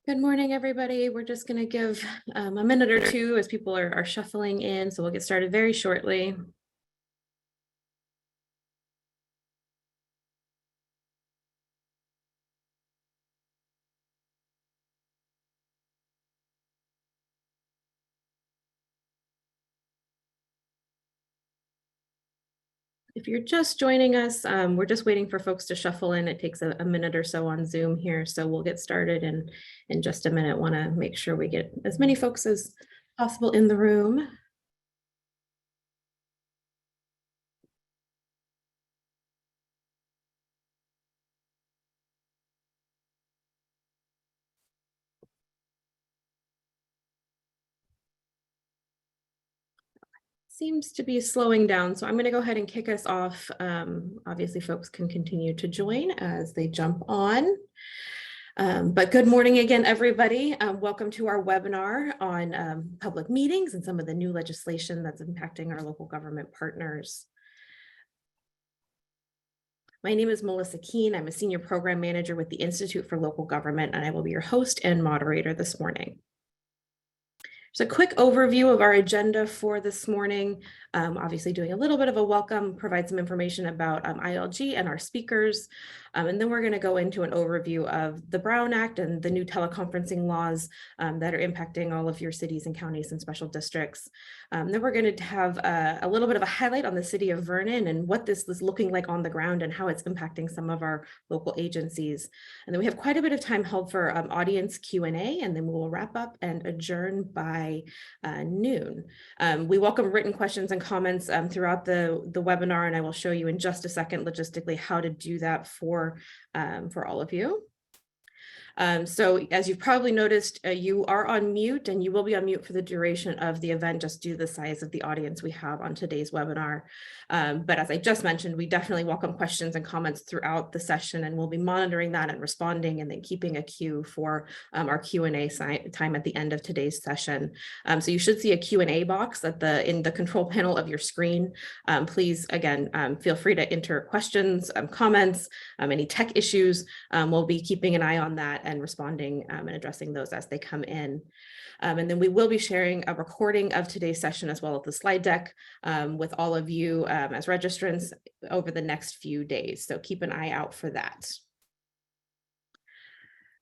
Good morning, everybody. We're just going to give a minute or two as people are shuffling in, so we'll get started very shortly. If you're just joining us, we're just waiting for folks to shuffle in. It takes a minute or so on Zoom here, so we'll get started in just a minute. Want to make sure we get as many folks as possible in the room. Seems to be slowing down, so I'm going to go ahead and kick us off. Obviously, folks can continue to join as they jump on. But good morning again, everybody. Welcome to our webinar on public meetings and some of the new legislation that's impacting our local government partners. My name is Melissa Keene. I'm a senior program manager with the Institute for Local Government, and I will be your host and moderator this morning. Just a quick overview of our agenda for this morning. Obviously doing a little bit of a welcome, provide some information about ILG and our speakers. And then we're going to go into an overview of the Brown Act and the new teleconferencing laws that are impacting all of your cities and counties and special districts. Then we're going to have a little bit of a highlight on the city of Vernon and what this is looking like on the ground and how it's impacting some of our local agencies. And then we have quite a bit of time held for audience Q&A, and then we'll wrap up and adjourn by noon. We welcome written questions and comments throughout the webinar, and I will show you in just a second logistically how to do that for all of you. So as you've probably noticed, you are on mute, and you will be on mute for the duration of the event just due to the size of the audience we have on today's webinar. But as I just mentioned, we definitely welcome questions and comments throughout the session, and we'll be monitoring that and responding, and then keeping a queue for our Q&A time at the end of today's session. So you should see a Q&A box in the control panel of your screen. Please, again, feel free to enter questions, comments, any tech issues. We'll be keeping an eye on that and responding and addressing those as they come in. And then we will be sharing a recording of today's session as well as the slide deck with all of you as registrants over the next few days. So keep an eye out for that.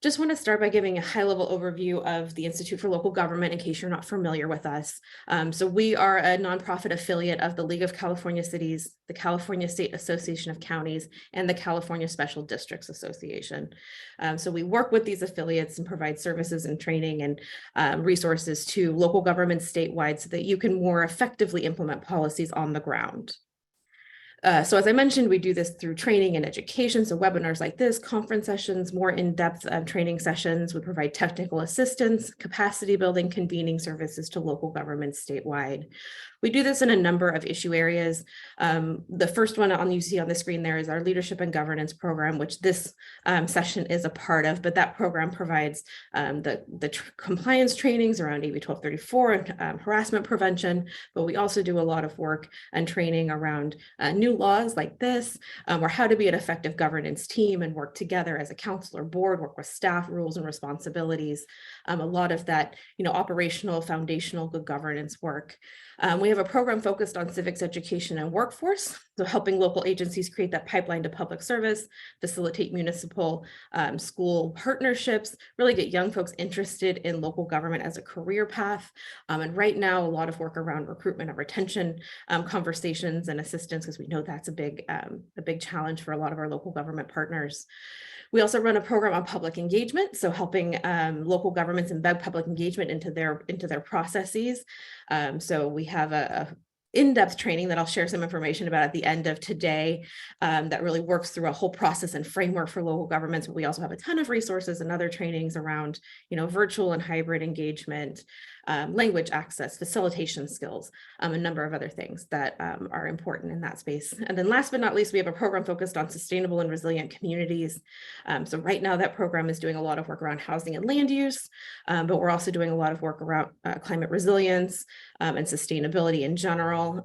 Just want to start by giving a high-level overview of the Institute for Local Government in case you're not familiar with us. So we are a nonprofit affiliate of the League of California Cities, the California State Association of Counties, and the California Special Districts Association. So we work with these affiliates and provide services and training and resources to local governments statewide so that you can more effectively implement policies on the ground. So as I mentioned, we do this through training and education. So webinars like this, conference sessions, more in-depth training sessions. We provide technical assistance, capacity building, convening services to local governments statewide. We do this in a number of issue areas. The first one you see on the screen there is our leadership and governance program, which this session is a part of, but that program provides the compliance trainings around AB 1234 and harassment prevention, but we also do a lot of work and training around new laws like this, or how to be an effective governance team and work together as a council or board, work with staff, rules and responsibilities. A lot of that, operational, foundational good governance work. We have a program focused on civics education and workforce, so helping local agencies create that pipeline to public service, facilitate municipal school partnerships, really get young folks interested in local government as a career path. And right now, a lot of work around recruitment and retention conversations and assistance, because we know that's a big challenge for a lot of our local government partners. We also run a program on public engagement, so helping local governments embed public engagement into their processes. So we have a in-depth training that I'll share some information about at the end of today that really works through a whole process and framework for local governments. But we also have a ton of resources and other trainings around, virtual and hybrid engagement. language access, facilitation skills, a number of other things that are important in that space. And then last but not least, we have a program focused on sustainable and resilient communities. So right now that program is doing a lot of work around housing and land use, but we're also doing a lot of work around climate resilience and sustainability in general.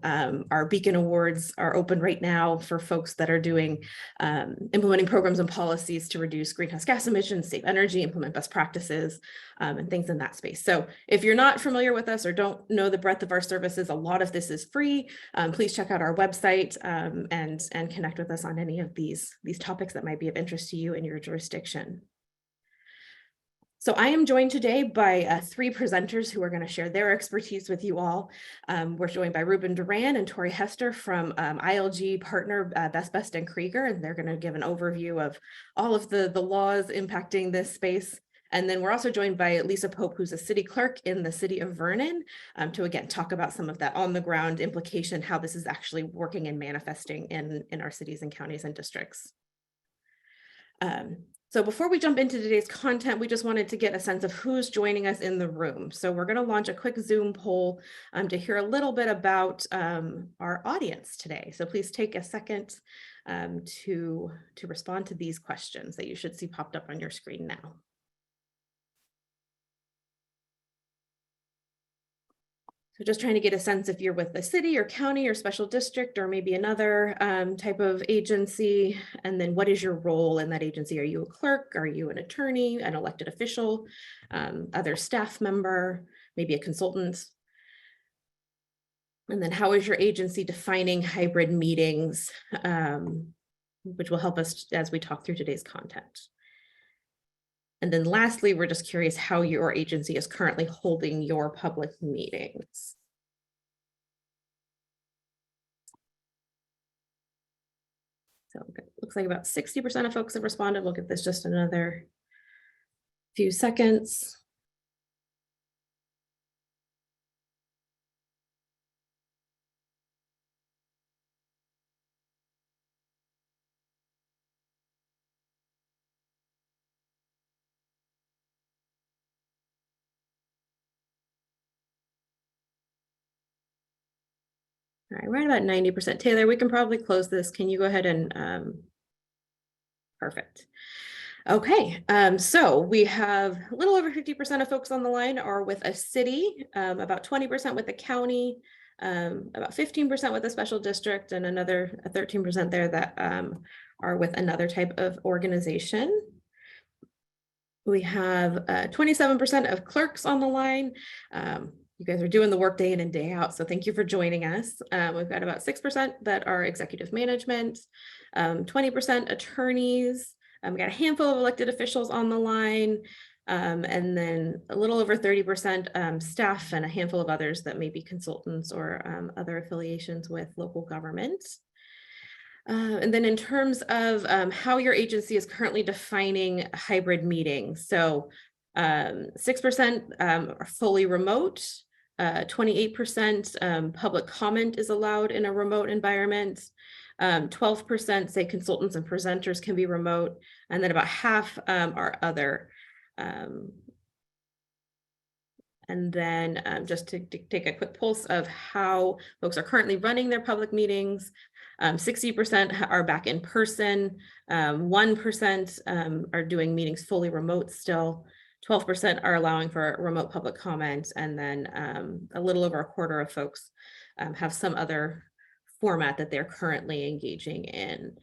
Our Beacon Awards are open right now for folks that are doing implementing programs and policies to reduce greenhouse gas emissions, save energy, implement best practices, and things in that space. So if you're not familiar with us or don't know the breadth of our services, a lot of this is free. Please check out our website and connect with us on any of these topics that might be of interest to you in your jurisdiction. So I am joined today by three presenters who are going to share their expertise with you all. We're joined by Ruben Duran and Tori Hester from ILG partner Best and Krieger, and they're going to give an overview of all of the laws impacting this space. And then we're also joined by Lisa Pope, who's a city clerk in the city of Vernon, to again talk about some of that on the ground implication, how this is actually working and manifesting in our cities and counties and districts. So before we jump into today's content, we just wanted to get a sense of who's joining us in the room. So we're going to launch a quick Zoom poll to hear a little bit about our audience today. So please take a second to respond to these questions that you should see popped up on your screen now. So just trying to get a sense if you're with a city or county or special district or maybe another type of agency, and then what is your role in that agency? Are you a clerk? Are you an attorney, an elected official, other staff member, maybe a consultant? And then how is your agency defining hybrid meetings, which will help us as we talk through today's content. And then lastly, we're just curious how your agency is currently holding your public meetings. So it looks like about 60% of folks have responded. We'll give this just another few seconds. All right, right about 90%. Taylor, we can probably close this. Can you go ahead and, perfect. Okay, so we have a little over 50% of folks on the line are with a city, about 20% with a county, about 15% with a special district, and another 13% there that are with another type of organization. We have 27% of clerks on the line. You guys are doing the work day in and day out, so thank you for joining us. We've got about 6% that are executive management, 20% attorneys. We got a handful of elected officials on the line, and then a little over 30% staff and a handful of others that may be consultants or other affiliations with local government. And then in terms of how your agency is currently defining hybrid meetings. So 6% are fully remote, 28% public comment is allowed in a remote environment, 12% say consultants and presenters can be remote, and then about half are other. And then just to take a quick pulse of how folks are currently running their public meetings, 60% are back in person, 1% are doing meetings fully remote still, 12% are allowing for remote public comment, and then a little over a quarter of folks have some other format that they're currently engaging in.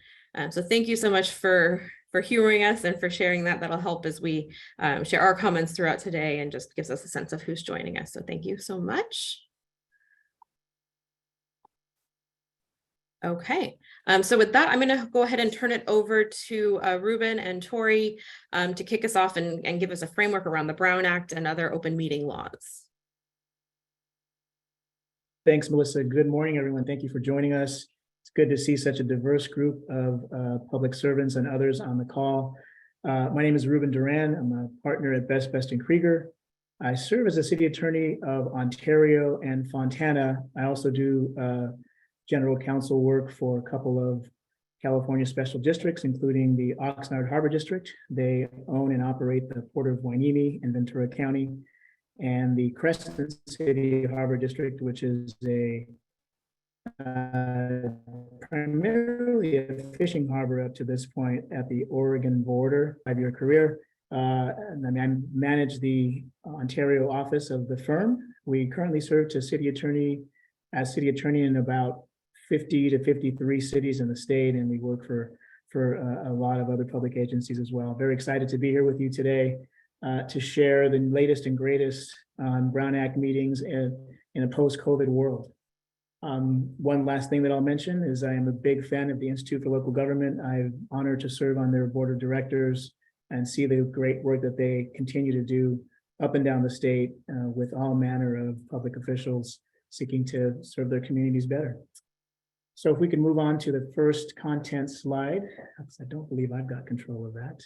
So thank you so much for hearing us and for sharing that. That'll help as we share our comments throughout today and just gives us a sense of who's joining us. So thank you so much. Okay, so with that, I'm going to go ahead and turn it over to Ruben and Tori to kick us off and give us a framework around the Brown Act and other open meeting laws. Thanks, Melissa. Good morning, everyone. Thank you for joining us. It's good to see such a diverse group of public servants and others on the call. My name is Ruben Duran. I'm a partner at Best and Krieger. I serve as a city attorney of Ontario and Fontana. I also do general counsel work for a couple of California special districts, including the Oxnard Harbor District. They own and operate the Port of Hueneme in Ventura County. and the Crescent City Harbor District, which is a primarily a fishing harbor up to this point at the Oregon border. 5-year career. And I manage the Ontario office of the firm. We currently serve as city attorney in about 50 to 53 cities in the state, and we work for a lot of other public agencies as well. Very excited to be here with you today to share the latest and greatest on Brown Act meetings in a post-COVID world. One last thing that I'll mention is I am a big fan of the Institute for Local Government. I'm honored to serve on their board of directors and see the great work that they continue to do up and down the state with all manner of public officials seeking to serve their communities better. So if we can move on to the first content slide, I don't believe I've got control of that.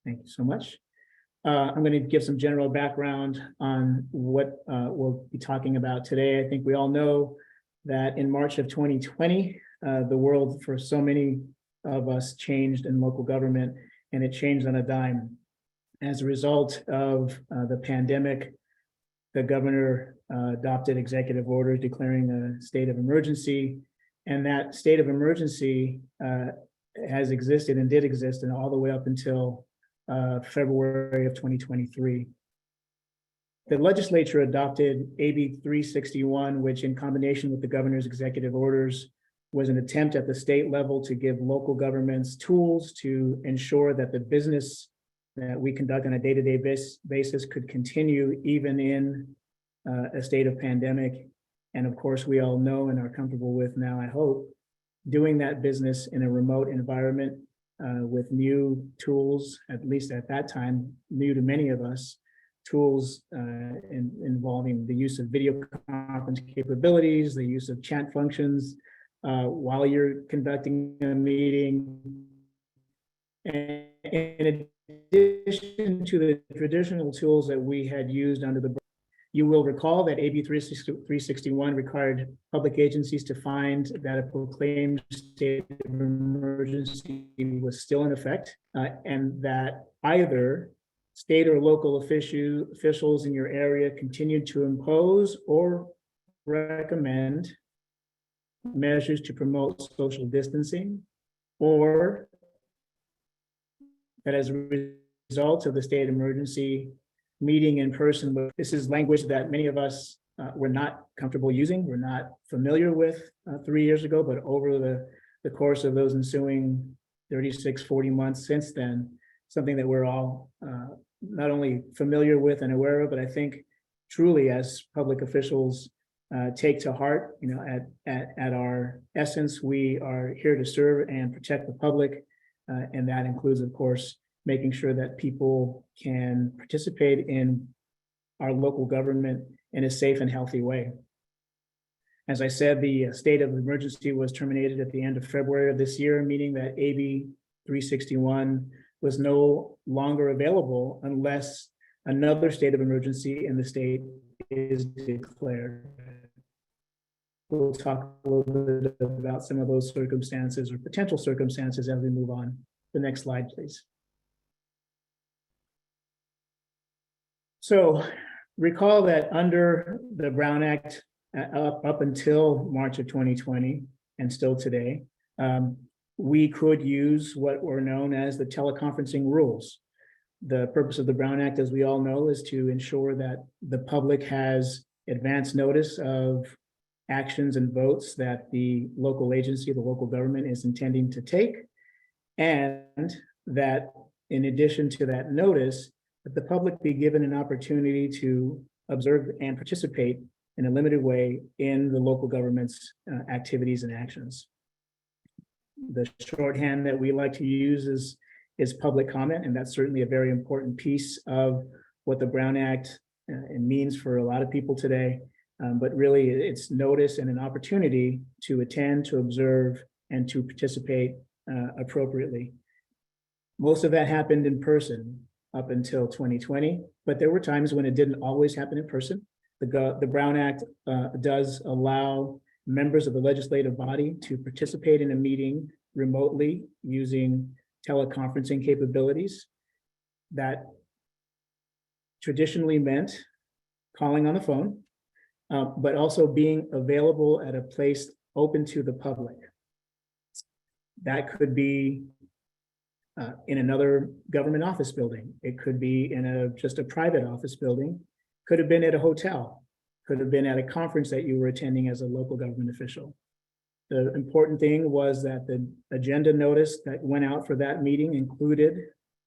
Thank you so much. I'm going to give some general background on what we'll be talking about today. I think we all know that in March of 2020, the world for so many of us changed in local government, and it changed on a dime. As a result of the pandemic, the governor adopted executive orders declaring a state of emergency, and that state of emergency has existed and did exist and all the way up until February of 2023. The legislature adopted AB 361, which in combination with the governor's executive orders was an attempt at the state level to give local governments tools to ensure that the business that we conduct on a day-to-day basis could continue even in a state of pandemic. And of course, we all know and are comfortable with now, I hope, doing that business in a remote environment with new tools, at least at that time, new to many of us, tools involving the use of video conference capabilities, the use of chat functions while you're conducting a meeting. And in addition to the traditional tools that we had used under the, you will recall that AB 361 required public agencies to find that a proclaimed state of emergency was still in effect, and that either state or local officials in your area continued to impose or recommend measures to promote social distancing, or that as a result of the state of emergency, meeting in person. This is language that many of us were not comfortable using, we're not familiar with 3 years ago, but over the course of those ensuing 36, 40 months since then, something that we're all not only familiar with and aware of, but I think truly as public officials take to heart. You know, at our essence, we are here to serve and protect the public, and that includes, of course, making sure that people can participate in our local government in a safe and healthy way. As I said, the state of emergency was terminated at the end of February of this year, meaning that AB 361 was no longer available unless another state of emergency in the state is declared. We'll talk a little bit about some of those circumstances or potential circumstances as we move on. The next slide, please. So recall that under the Brown Act up until March of 2020 and still today, we could use what were known as the teleconferencing rules. The purpose of the Brown Act, as we all know, is to ensure that the public has advance notice of actions and votes that the local agency, the local government is intending to take, and that in addition to that notice, that the public be given an opportunity to observe and participate in a limited way in the local government's activities and actions. The shorthand that we like to use is public comment, and that's certainly a very important piece of what the Brown Act means for a lot of people today. But really, it's notice and an opportunity to attend, to observe, and to participate appropriately. Most of that happened in person up until 2020, but there were times when it didn't always happen in person. The Brown Act does allow members of the legislative body to participate in a meeting remotely using teleconferencing capabilities. That traditionally meant calling on the phone, but also being available at a place open to the public. That could be in another government office building. It could be in just a private office building. Could have been at a hotel. Could have been at a conference that you were attending as a local government official. The important thing was that the agenda notice that went out for that meeting included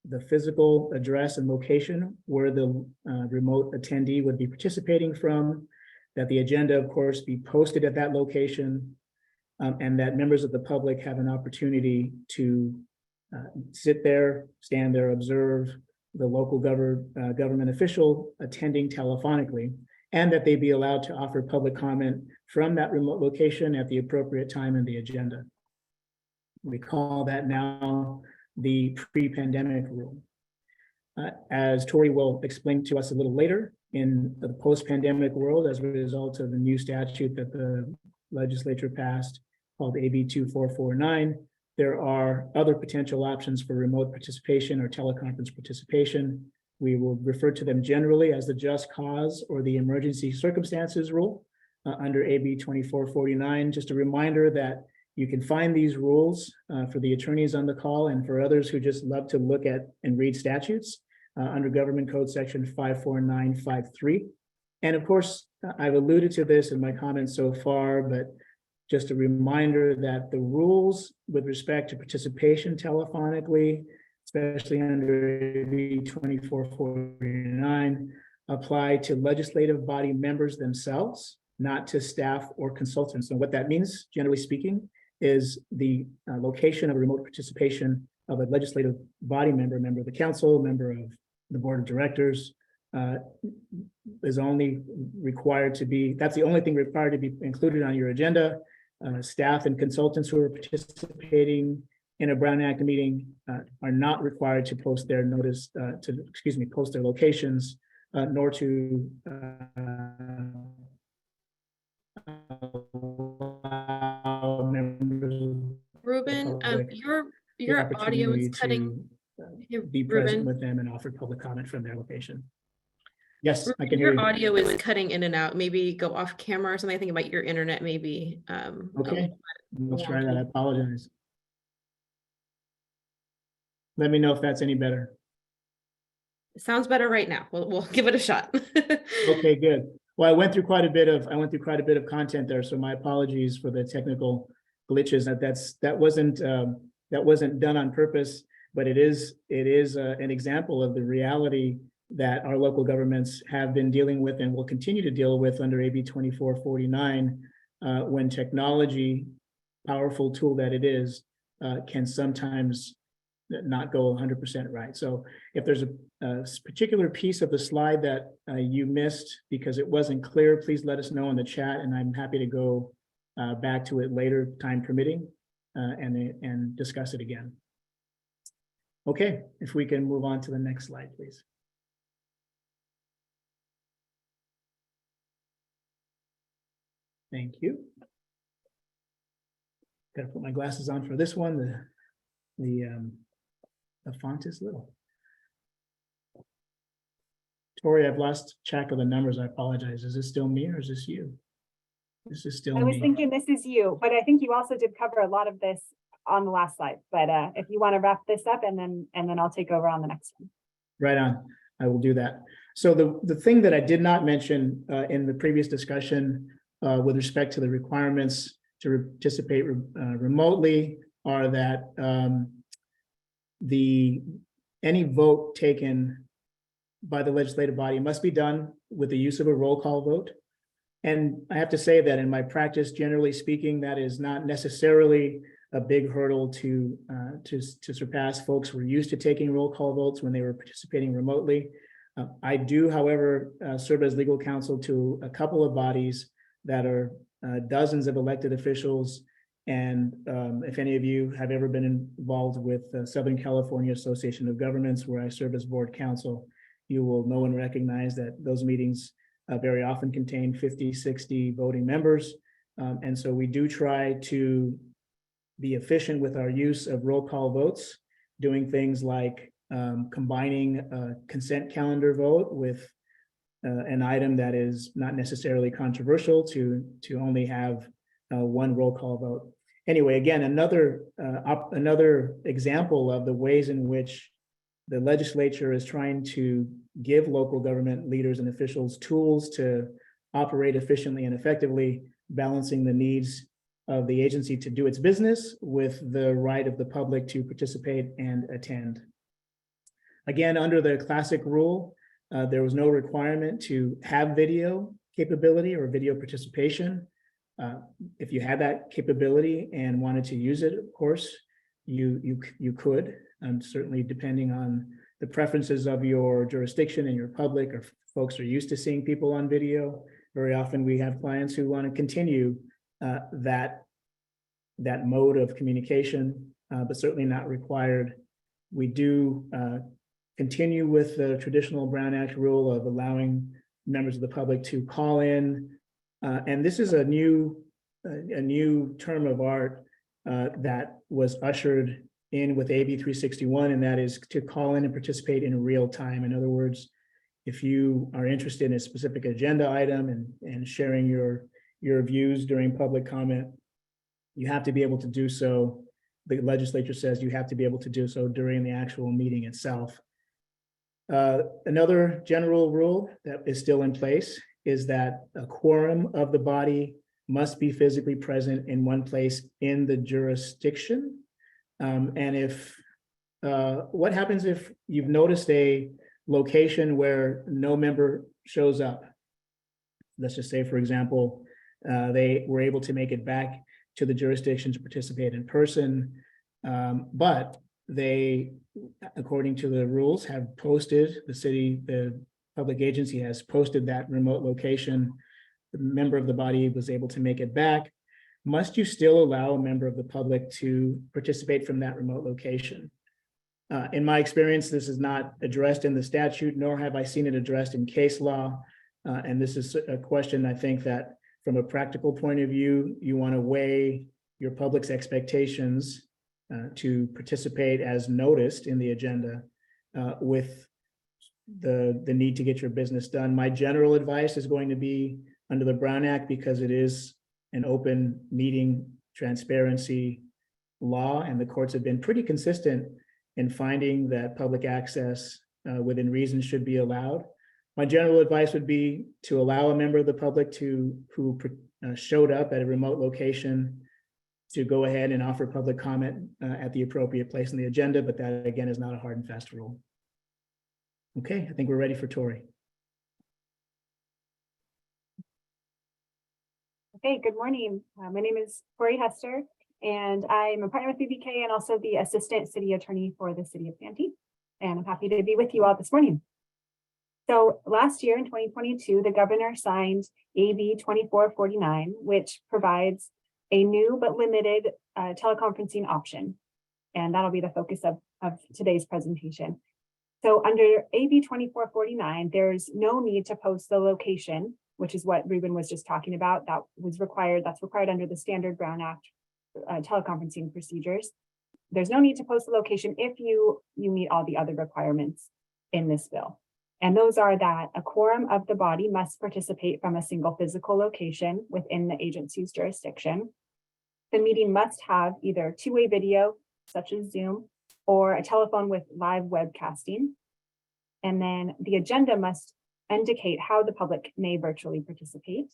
the physical address and location where the remote attendee would be participating from, that the agenda, of course, be posted at that location, and that members of the public have an opportunity to sit there, stand there, observe the local government official attending telephonically, and that they be allowed to offer public comment from that remote location at the appropriate time in the agenda. We call that now the pre-pandemic rule. As Tori will explain to us a little later, in the post-pandemic world, as a result of the new statute that the legislature passed called AB 2449, there are other potential options for remote participation or teleconference participation. We will refer to them generally as the just cause or the emergency circumstances rule under AB 2449. Just a reminder that you can find these rules for the attorneys on the call and for others who just love to look at and read statutes under Government Code Section 54953. And of course, I've alluded to this in my comments so far, but just a reminder that the rules with respect to participation telephonically, especially under AB 2449, apply to legislative body members themselves, not to staff or consultants. And what that means, generally speaking, is the location of remote participation of a legislative body member of the council, member of the board of directors, is only required to be, that's the only thing required to be included on your agenda. Staff and consultants who are participating in a Brown Act meeting are not required to post their notice, post their locations, nor to allow members of Ruben, the public your audio is opportunity cutting. to be present Ruben, with them and offer public comment from their location. Yes, I can hear your you. audio is cutting in and out. Maybe go off camera or something. I think about your internet, maybe. Okay, we'll try that. I wonky. apologize. Let me know if that's any better. It sounds better right now. We'll give it a shot. Okay, good. Well, I went through quite a bit of content there, so my apologies for the technical glitches. That wasn't done on purpose, but it is an example of the reality that our local governments have been dealing with and will continue to deal with under AB 2449, when technology, powerful tool that it is, can sometimes not go 100% right. So if there's a particular piece of the slide that you missed because it wasn't clear, please let us know in the chat, and I'm happy to go back to it later, time permitting, and discuss it again. Okay, if we can move on to the next slide, please. Thank you. Got to put my glasses on for this one. The font is little. Tori, I've lost track of the numbers. I apologize. Is this still me or is this you? This is still me. I was thinking this is you, but I think you also did cover a lot of this on the last slide. But if you want to wrap this up and then I'll take over on the next one. Right on. I will do that. So the thing that I did not mention in the previous discussion with respect to the requirements to participate remotely are that any vote taken by the legislative body must be done with the use of a roll call vote. And I have to say that in my practice, generally speaking, that is not necessarily a big hurdle to surpass. Folks were used to taking roll call votes when they were participating remotely. I do, however, serve as legal counsel to a couple of bodies that are dozens of elected officials. And if any of you have ever been involved with the Southern California Association of Governments, where I serve as board counsel, you will know and recognize that those meetings very often contain 50, 60 voting members. And so we do try to be efficient with our use of roll call votes, doing things like combining a consent calendar vote with an item that is not necessarily controversial to only have one roll call vote. Anyway, again, another example of the ways in which the legislature is trying to give local government leaders and officials tools to operate efficiently and effectively, balancing the needs of the agency to do its business with the right of the public to participate and attend. Again, under the classic rule, there was no requirement to have video capability or video participation. If you had that capability and wanted to use it, of course, you could, certainly depending on the preferences of your jurisdiction and your public, or folks are used to seeing people on video. Very often we have clients who want to continue that mode of communication, but certainly not required. We do continue with the traditional Brown Act rule of allowing members of the public to call in. And this is a new term of art that was ushered in with AB 361, and that is to call in and participate in real time. In other words, if you are interested in a specific agenda item and sharing your views during public comment, you have to be able to do so. The legislature says you have to be able to do so during the actual meeting itself. Another general rule that is still in place is that a quorum of the body must be physically present in one place in the jurisdiction. And if what happens if you've noticed a location where no member shows up? Let's just say, for example, they were able to make it back to the jurisdiction to participate in person, but they, according to the rules, have posted, the public agency has posted that remote location. The member of the body was able to make it back. Must you still allow a member of the public to participate from that remote location? In my experience, this is not addressed in the statute, nor have I seen it addressed in case law. And this is a question, I think, that from a practical point of view, you want to weigh your public's expectations to participate as noticed in the agenda with the need to get your business done. My general advice is going to be under the Brown Act, because it is an open meeting transparency law, and the courts have been pretty consistent in finding that public access within reason should be allowed. My general advice would be to allow a member of the public who showed up at a remote location to go ahead and offer public comment at the appropriate place in the agenda, but that again is not a hard and fast rule. Okay, I think we're ready for Tori. Okay, good morning. My name is Tori Hester, and I'm a partner with BBK and also the Assistant City Attorney for the City of Santee. And I'm happy to be with you all this morning. So last year in 2022, the governor signed AB 2449, which provides a new but limited teleconferencing option. And that'll be the focus of today's presentation. So under AB 2449, there's no need to post the location, which is what Ruben was just talking about. That was required. That's required under the standard Brown Act teleconferencing procedures. There's no need to post the location if you meet all the other requirements in this bill. And those are that a quorum of the body must participate from a single physical location within the agency's jurisdiction. The meeting must have either two-way video, such as Zoom, or a telephone with live webcasting. And then the agenda must indicate how the public may virtually participate.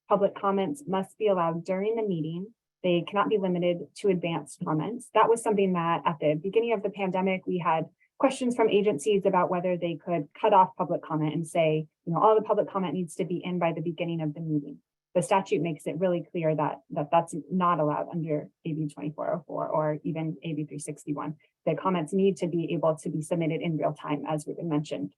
Public comments must be allowed during the meeting. They cannot be limited to advanced comments. That was something that at the beginning of the pandemic, we had questions from agencies about whether they could cut off public comment and say, all the public comment needs to be in by the beginning of the meeting. The statute makes it really clear that that's not allowed under AB 2404 or even AB 361. The comments need to be able to be submitted in real time, as Ruben mentioned.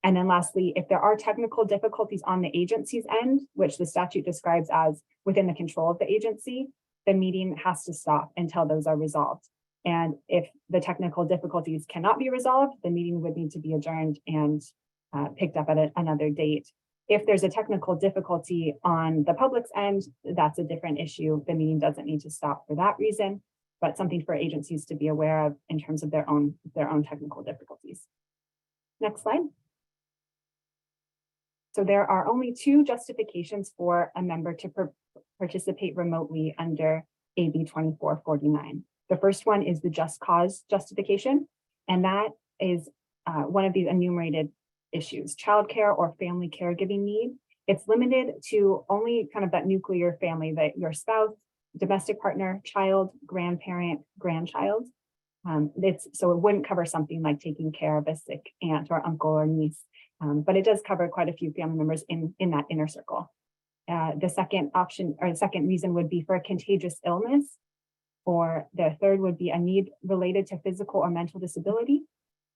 And then lastly, if there are technical difficulties on the agency's end, which the statute describes as within the control of the agency, the meeting has to stop until those are resolved. And if the technical difficulties cannot be resolved, the meeting would need to be adjourned and picked up at another date. If there's a technical difficulty on the public's end, that's a different issue. The meeting doesn't need to stop for that reason. but something for agencies to be aware of in terms of their own technical difficulties. Next slide. So there are only two justifications for a member to participate remotely under AB 2449. The first one is the just cause justification, and that is one of these enumerated issues, childcare or family caregiving need. It's limited to only kind of that nuclear family, that your spouse, domestic partner, child, grandparent, grandchild. So it wouldn't cover something like taking care of a sick aunt or uncle or niece, but it does cover quite a few family members in that inner circle. The second option, or the second reason, would be for a contagious illness, or the third would be a need related to physical or mental disability.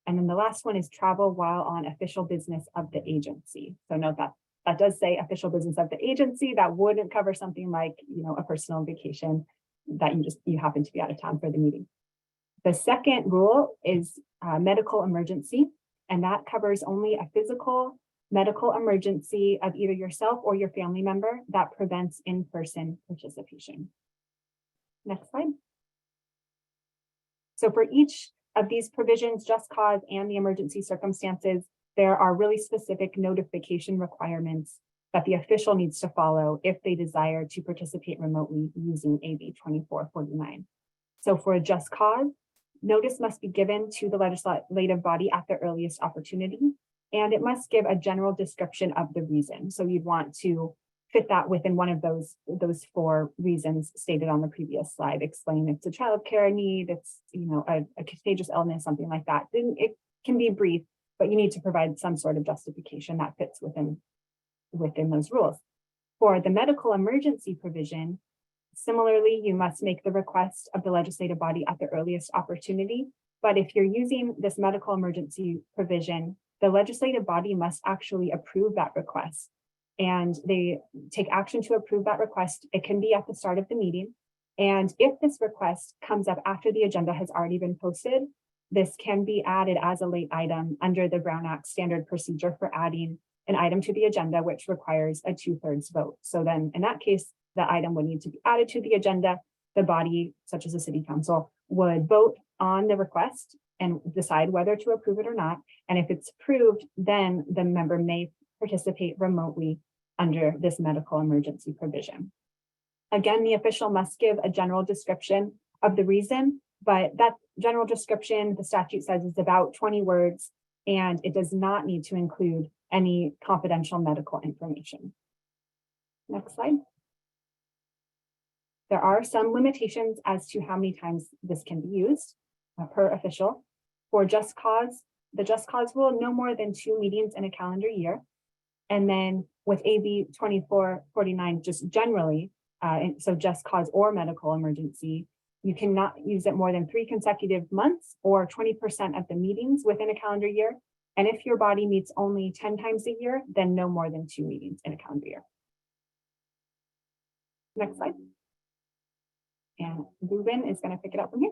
And then the last one is travel while on official business of the agency. So note that that does say official business of the agency. That wouldn't cover something like, a personal vacation that you happen to be out of town for the meeting. The second rule is medical emergency, and that covers only a physical medical emergency of either yourself or your family member that prevents in-person participation. Next slide. So for each of these provisions, just cause and the emergency circumstances, there are really specific notification requirements that the official needs to follow if they desire to participate remotely using AB 2449. So for a just cause, notice must be given to the legislative body at the earliest opportunity, and it must give a general description of the reason. So you'd want to fit that within one of those four reasons stated on the previous slide. Explain it's a childcare need, it's a contagious illness, something like that. Then it can be brief, but you need to provide some sort of justification that fits within those rules. For the medical emergency provision, similarly, you must make the request of the legislative body at the earliest opportunity. But if you're using this medical emergency provision, the legislative body must actually approve that request. And they take action to approve that request. It can be at the start of the meeting. And if this request comes up after the agenda has already been posted, this can be added as a late item under the Brown Act standard procedure for adding an item to the agenda, which requires a 2/3 vote. So then in that case, the item would need to be added to the agenda. The body, such as the city council, would vote on the request and decide whether to approve it or not. And if it's approved, then the member may participate remotely under this medical emergency provision. Again, the official must give a general description of the reason, but that general description, the statute says, is about 20 words, and it does not need to include any confidential medical information. Next slide. There are some limitations as to how many times this can be used per official. For just cause, the just cause rule, no more than 2 meetings in a calendar year. And then with AB 2449, just generally, so just cause or medical emergency, you cannot use it more than 3 consecutive months or 20% of the meetings within a calendar year. And if your body meets only 10 times a year, then no more than 2 meetings in a calendar year. Next slide. And Ruben is going to pick it up from here.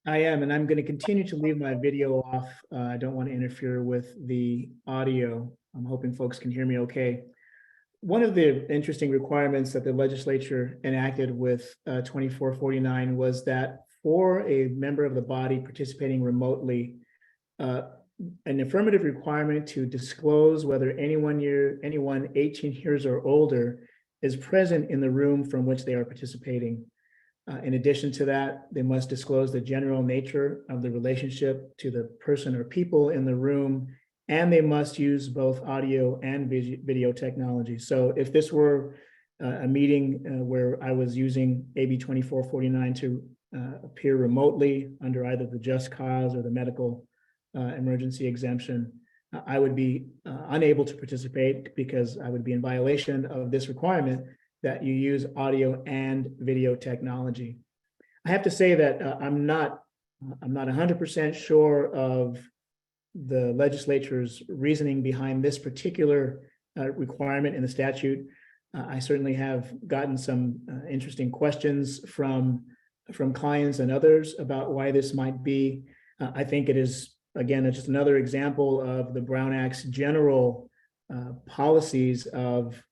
I am, and I'm going to continue to leave my video off. I don't want to interfere with the audio. I'm hoping folks can hear me okay. One of the interesting requirements that the legislature enacted with 2449 was that for a member of the body participating remotely, an affirmative requirement to disclose whether anyone 18 years or older is present in the room from which they are participating. In addition to that, they must disclose the general nature of the relationship to the person or people in the room, and they must use both audio and video technology. So if this were a meeting where I was using AB 2449 to appear remotely under either the just cause or the medical emergency exemption, I would be unable to participate because I would be in violation of this requirement that you use audio and video technology. I have to say that I'm not 100% sure of the legislature's reasoning behind this particular requirement in the statute. I certainly have gotten some interesting questions from clients and others about why this might be. I think it is, again, just another example of the Brown Act's general policies of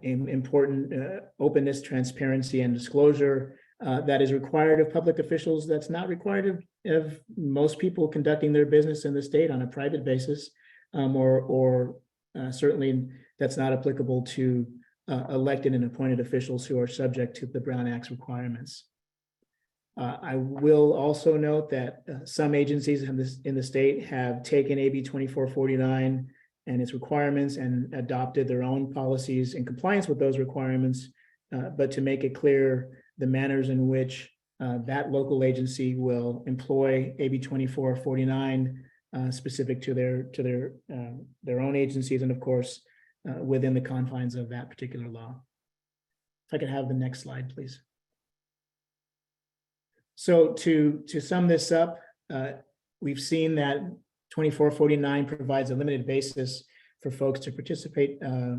important openness, transparency, and disclosure. that is required of public officials, that's not required of most people conducting their business in the state on a private basis, or certainly that's not applicable to elected and appointed officials who are subject to the Brown Act's requirements. I will also note that some agencies in the state have taken AB 2449 and its requirements and adopted their own policies in compliance with those requirements, but to make it clear the manners in which that local agency will employ AB 2449 specific to their own agencies, and of course within the confines of that particular law. If I could have the next slide, please. So to sum this up, we've seen that 2449 provides a limited basis for folks to participate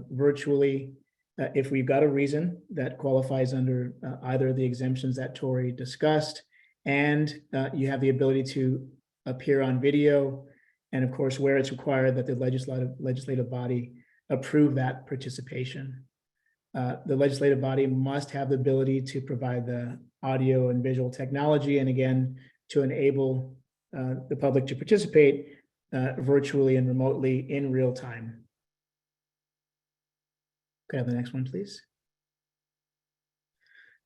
virtually if we've got a reason that qualifies under either of the exemptions that Tori discussed, and you have the ability to appear on video, and of course, where it's required that the legislative body approve that participation. The legislative body must have the ability to provide the audio and visual technology, and again, to enable the public to participate virtually and remotely in real time. Could I have the next one, please?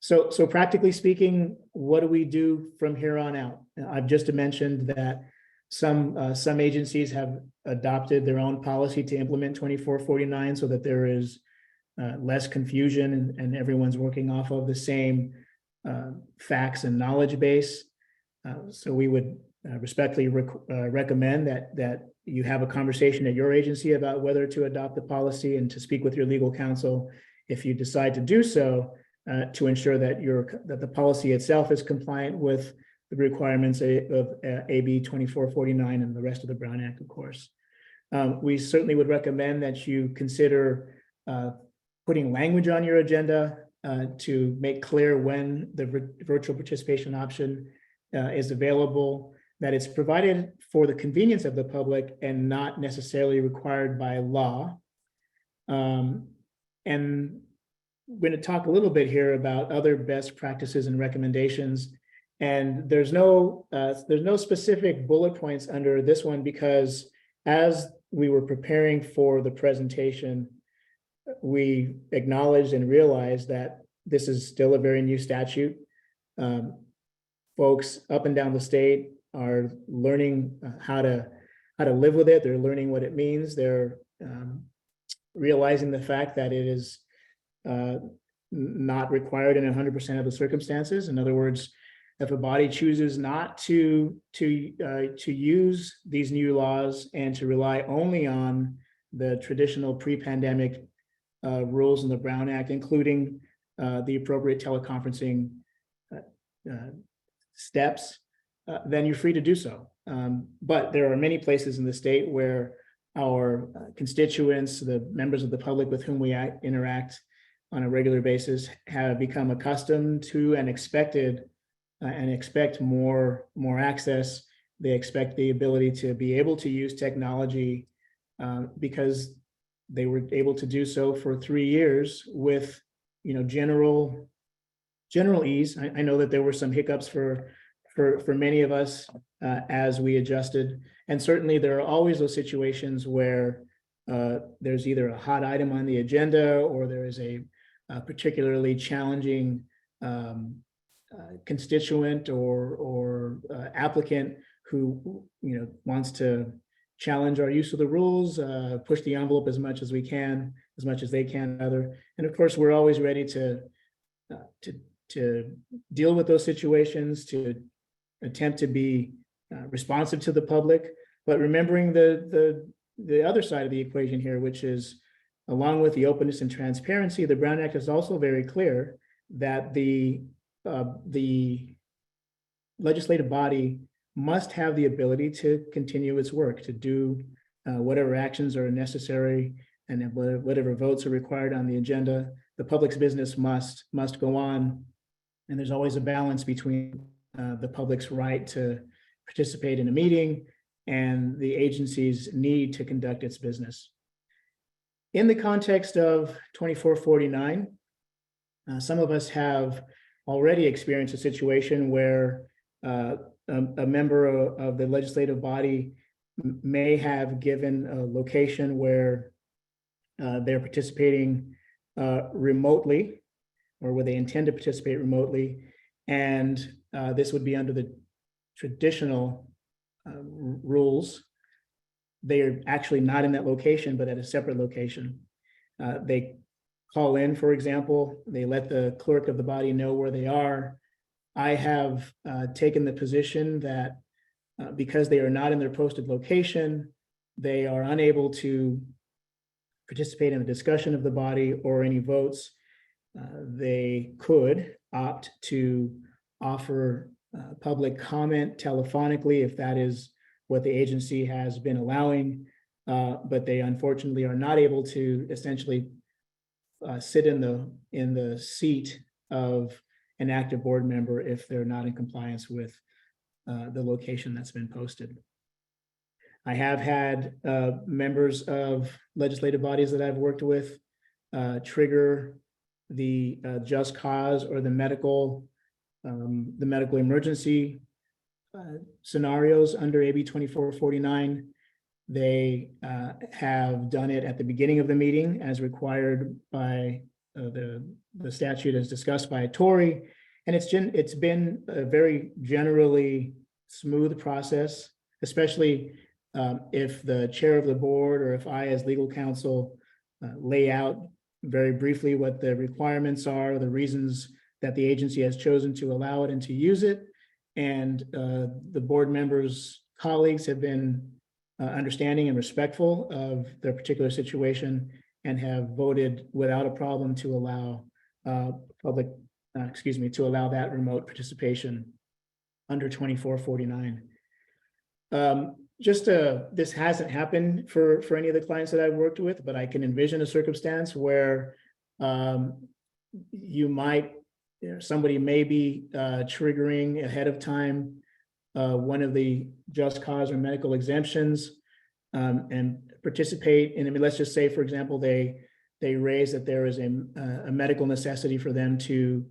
So practically speaking, what do we do from here on out? I've just mentioned that some agencies have adopted their own policy to implement 2449 so that there is less confusion and everyone's working off of the same facts and knowledge base. So we would respectfully recommend that you have a conversation at your agency about whether to adopt the policy, and to speak with your legal counsel if you decide to do so, to ensure that the policy itself is compliant with the requirements of AB 2449 and the rest of the Brown Act, of course. We certainly would recommend that you consider putting language on your agenda to make clear when the virtual participation option is available, that it's provided for the convenience of the public and not necessarily required by law. And we're going to talk a little bit here about other best practices and recommendations. And there's no specific bullet points under this one, because as we were preparing for the presentation, we acknowledged and realized that this is still a very new statute. Folks up and down the state are learning how to live with it. They're learning what it means. They're realizing the fact that it is not required in 100% of the circumstances. In other words, if a body chooses not to use these new laws and to rely only on the traditional pre-pandemic rules in the Brown Act, including the appropriate teleconferencing steps, then you're free to do so. But there are many places in the state where our constituents, the members of the public with whom we interact on a regular basis, have become accustomed to and expect more access. They expect the ability to be able to use technology because they were able to do so for 3 years with, general ease. I know that there were some hiccups for many of us as we adjusted, and certainly there are always those situations where there's either a hot item on the agenda, or there is a particularly challenging constituent or applicant who wants to challenge our use of the rules, push the envelope as much as we can, as much as they can, rather. And of course, we're always ready to deal with those situations, to attempt to be responsive to the public, but remembering the other side of the equation here, which is, along with the openness and transparency, the Brown Act is also very clear that the legislative body must have the ability to continue its work, to do whatever actions are necessary and whatever votes are required on the agenda. The public's business must go on, and there's always a balance between the public's right to participate in a meeting and the agency's need to conduct its business. In the context of 2449, some of us have already experienced a situation where a member of the legislative body may have given a location where they're participating remotely, or where they intend to participate remotely. And this would be under the traditional rules. They are actually not in that location, but at a separate location. They call in, for example, they let the clerk of the body know where they are. I have taken the position that because they are not in their posted location, they are unable to participate in the discussion of the body or any votes. They could opt to offer public comment telephonically if that is what the agency has been allowing, but they unfortunately are not able to essentially sit in the seat of an active board member if they're not in compliance with the location that's been posted. I have had members of legislative bodies that I've worked with trigger the just cause or the medical emergency scenarios under AB 2449. They have done it at the beginning of the meeting as required by the statute as discussed by Tori. And it's been a very generally smooth process, especially if the chair of the board or if I as legal counsel lay out very briefly what the requirements are, the reasons that the agency has chosen to allow it and to use it. And the board members' colleagues have been understanding and respectful of their particular situation and have voted without a problem to allow to allow that remote participation under 2449. This hasn't happened for any of the clients that I've worked with, but I can envision a circumstance where somebody may be triggering ahead of time one of the just cause or medical exemptions and participate. And I mean, let's just say, for example, they raise that there is a medical necessity for them to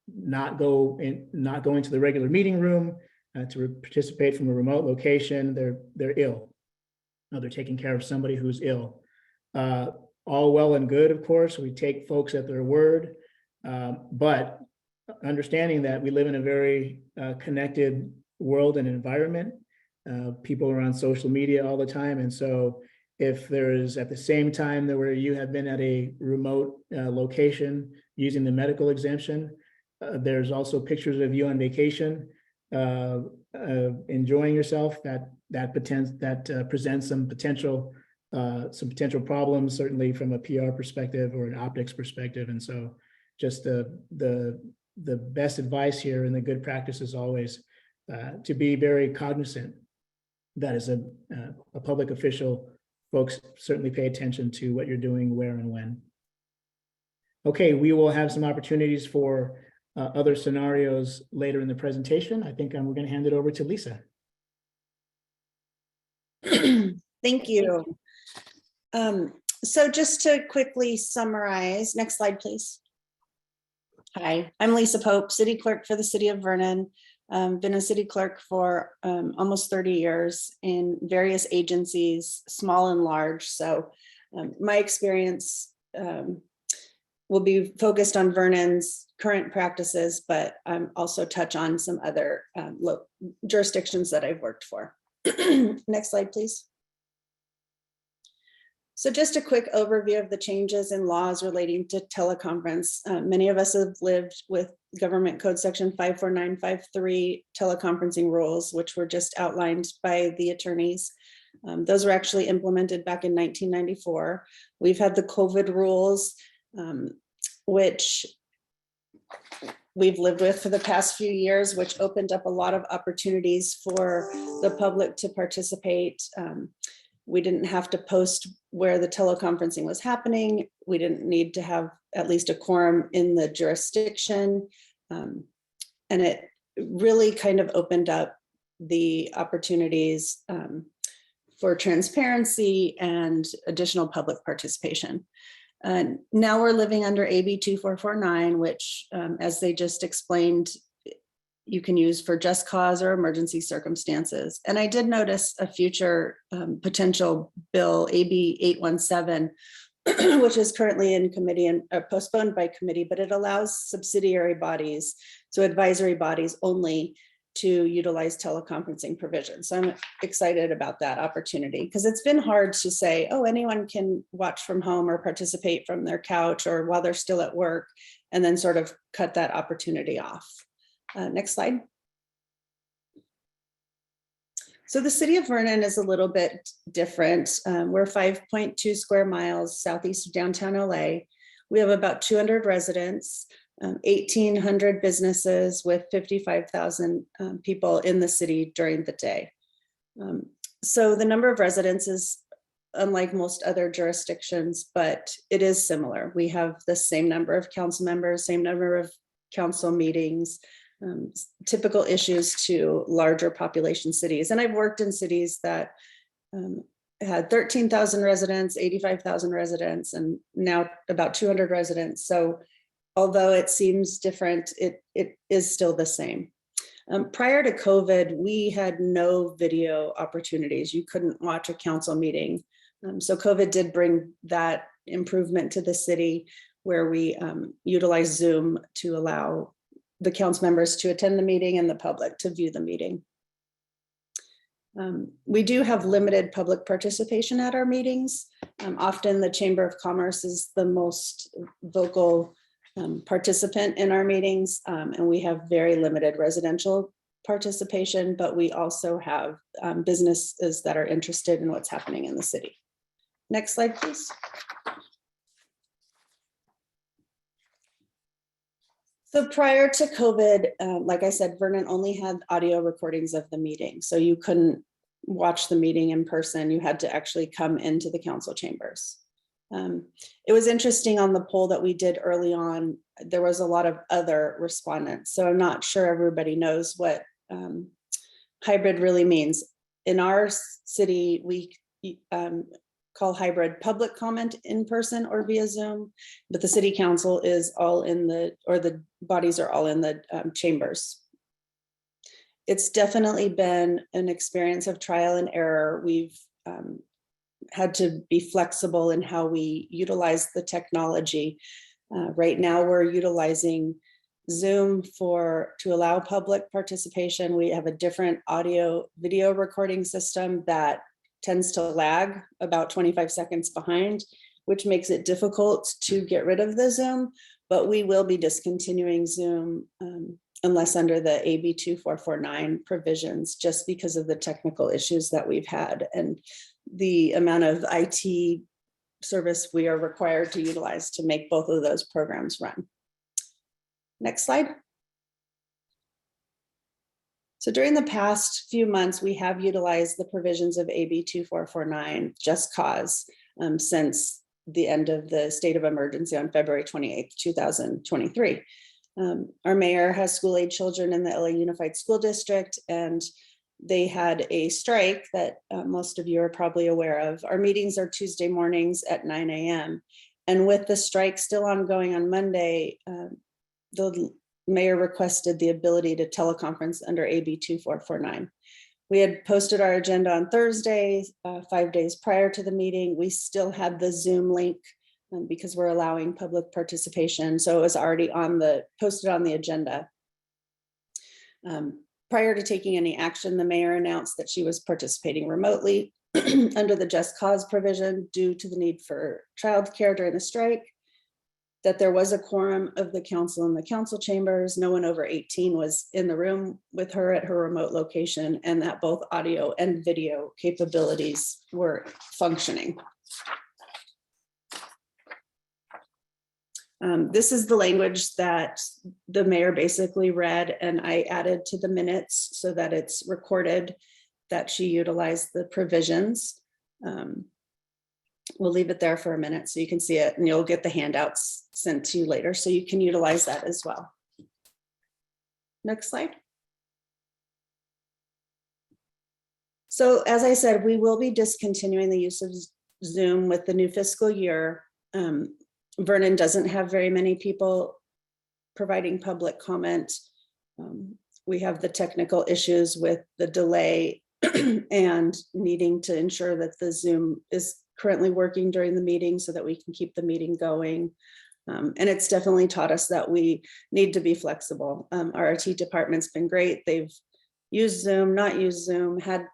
not go into the regular meeting room to participate from a remote location. They're ill. No, they're taking care of somebody who's ill. All well and good, of course. We take folks at their word, but understanding that we live in a very connected world and environment. People are on social media all the time. And so if there is at the same time that where you have been at a remote location using the medical exemption, there's also pictures of you on vacation, enjoying yourself, that presents some potential problems, certainly from a PR perspective or an optics perspective. And so just the best advice here and the good practice is always to be very cognizant that as a public official, folks certainly pay attention to what you're doing, where and when. Okay, we will have some opportunities for other scenarios later in the presentation. I think we're going to hand it over to Lisa. Thank you. So just to quickly summarize, next slide, please. Hi, I'm Lisa Pope, City Clerk for the City of Vernon. Been a city clerk for almost 30 years in various agencies, small and large. So my experience will be focused on Vernon's current practices, but also touch on some other jurisdictions that I've worked for. Next slide, please. So just a quick overview of the changes in laws relating to teleconference. Many of us have lived with Government Code Section 54953 teleconferencing rules, which were just outlined by the attorneys. Those were actually implemented back in 1994. We've had the COVID rules, which we've lived with for the past few years, which opened up a lot of opportunities for the public to participate. We didn't have to post where the teleconferencing was happening. We didn't need to have at least a quorum in the jurisdiction. And it really kind of opened up the opportunities for transparency and additional public participation. Now we're living under AB 2449, which, as they just explained, you can use for just cause or emergency circumstances. And I did notice a future potential bill, AB 817, which is currently in committee and postponed by committee, but it allows subsidiary bodies, so advisory bodies only, to utilize teleconferencing provisions. So I'm excited about that opportunity, because it's been hard to say, oh, anyone can watch from home or participate from their couch or while they're still at work, and then sort of cut that opportunity off. Next slide. So the city of Vernon is a little bit different. We're 5.2 square miles southeast of downtown LA. We have about 200 residents, 1,800 businesses with 55,000 people in the city during the day. So the number of residents is unlike most other jurisdictions, but it is similar. We have the same number of council members, same number of council meetings, typical issues to larger population cities. And I've worked in cities that had 13,000 residents, 85,000 residents, and now about 200 residents. So although it seems different, it is still the same. Prior to COVID, we had no video opportunities. You couldn't watch a council meeting. So COVID did bring that improvement to the city, where we utilize Zoom to allow the council members to attend the meeting and the public to view the meeting. We do have limited public participation at our meetings. Often the Chamber of Commerce is the most vocal participant in our meetings, and we have very limited residential participation, but we also have businesses that are interested in what's happening in the city. Next slide, please. So prior to COVID, like I said, Vernon only had audio recordings of the meeting. So you couldn't watch the meeting in person. You had to actually come into the council chambers. It was interesting on the poll that we did early on, there was a lot of other respondents. So I'm not sure everybody knows what hybrid really means. In our city, we call hybrid public comment in person or via Zoom, but the city council is all in the, or the bodies are all in the chambers. It's definitely been an experience of trial and error. We've had to be flexible in how we utilize the technology. Right now we're utilizing Zoom to allow public participation. We have a different audio video recording system that tends to lag about 25 seconds behind, which makes it difficult to get rid of the Zoom, but we will be discontinuing Zoom unless under the AB 2449 provisions, just because of the technical issues that we've had and the amount of IT service we are required to utilize to make both of those programs run. Next slide. So during the past few months, we have utilized the provisions of AB 2449, Just Cause, since the end of the state of emergency on February 28th, 2023. Our mayor has school-age children in the LA Unified School District, and they had a strike that most of you are probably aware of. Our meetings are Tuesday mornings at 9 a.m. And with the strike still ongoing on Monday, the mayor requested the ability to teleconference under AB 2449. We had posted our agenda on Thursday, 5 days prior to the meeting. We still had the Zoom link because we're allowing public participation. So it was already posted on the agenda. Prior to taking any action, the mayor announced that she was participating remotely under the Just Cause provision due to the need for childcare during the strike, that there was a quorum of the council in the council chambers. No one over 18 was in the room with her at her remote location, and that both audio and video capabilities were functioning. This is the language that the mayor basically read, and I added to the minutes so that it's recorded that she utilized the provisions. We'll leave it there for a minute so you can see it, and you'll get the handouts sent to you later so you can utilize that as well. Next slide. So as I said, we will be discontinuing the use of Zoom with the new fiscal year. Vernon doesn't have very many people providing public comment. We have the technical issues with the delay and needing to ensure that the Zoom is currently working during the meeting so that we can keep the meeting going. And it's definitely taught us that we need to be flexible. Our IT department's been great. They've used Zoom, not used Zoom, had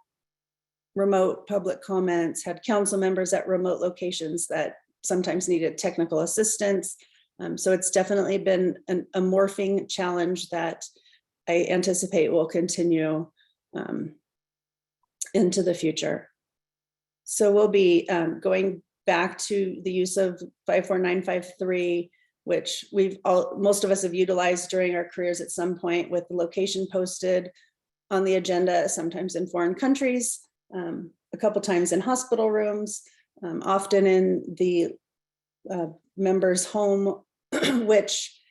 remote public comments, had council members at remote locations that sometimes needed technical assistance. So it's definitely been a morphing challenge that I anticipate will continue into the future. So we'll be going back to the use of 54953, which most of us have utilized during our careers at some point, with the location posted on the agenda, sometimes in foreign countries, a couple times in hospital rooms, often in the member's home, which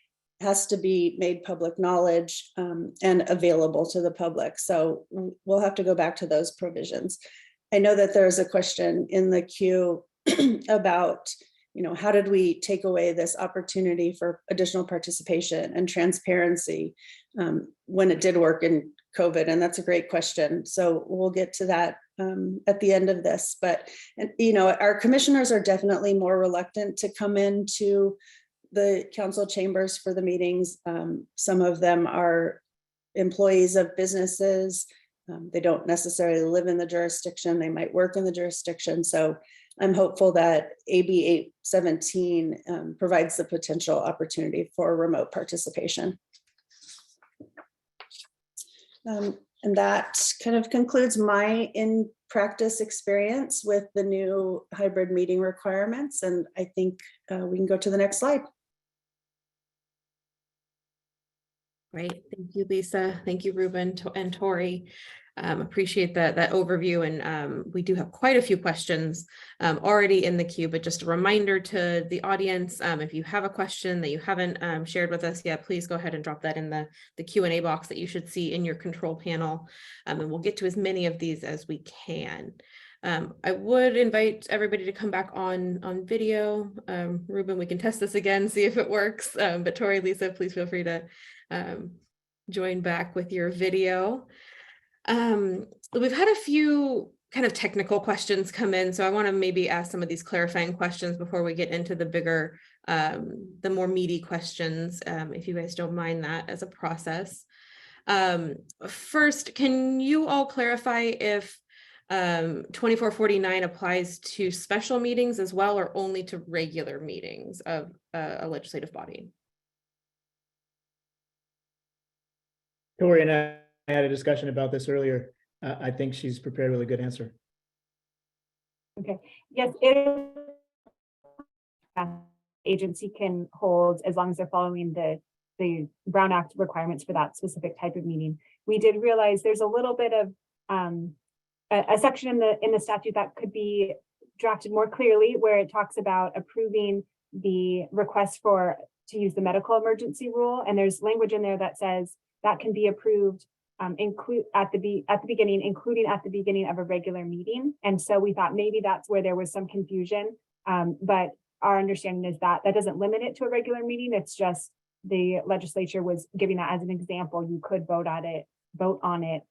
has to be made public knowledge and available to the public. So we'll have to go back to those provisions. I know that there's a question in the queue about, how did we take away this opportunity for additional participation and transparency when it did work in COVID? And that's a great question. So we'll get to that at the end of this. But, our commissioners are definitely more reluctant to come into the council chambers for the meetings. Some of them are employees of businesses. They don't necessarily live in the jurisdiction. They might work in the jurisdiction. So I'm hopeful that AB 817 provides the potential opportunity for remote participation. And that kind of concludes my in-practice experience with the new hybrid meeting requirements. And I think we can go to the next slide. Great. Thank you, Lisa. Thank you, Ruben and Tori. Appreciate that overview. And we do have quite a few questions already in the queue, but just a reminder to the audience, if you have a question that you haven't shared with us yet, please go ahead and drop that in the Q&A box that you should see in your control panel. And we'll get to as many of these as we can. I would invite everybody to come back on video. Ruben, we can test this again, see if it works. But Tori, Lisa, please feel free to join back with your video. We've had a few kind of technical questions come in, so I want to maybe ask some of these clarifying questions before we get into the bigger, the more meaty questions, if you guys don't mind that as a process. First, can you all clarify if 2449 applies to special meetings as well, or only to regular meetings of a legislative body? Tori and I had a discussion about this earlier. I think she's prepared with a good answer. Okay. Yes, agency can hold as long as they're following the Brown Act requirements for that specific type of meeting. We did realize there's a little bit of a section in the statute that could be drafted more clearly, where it talks about approving the request to use the medical emergency rule, and there's language in there that says that can be approved including at the beginning of a regular meeting. And so we thought maybe that's where there was some confusion, but our understanding is that that doesn't limit it to a regular meeting. It's just the legislature was giving that as an example. You could vote on it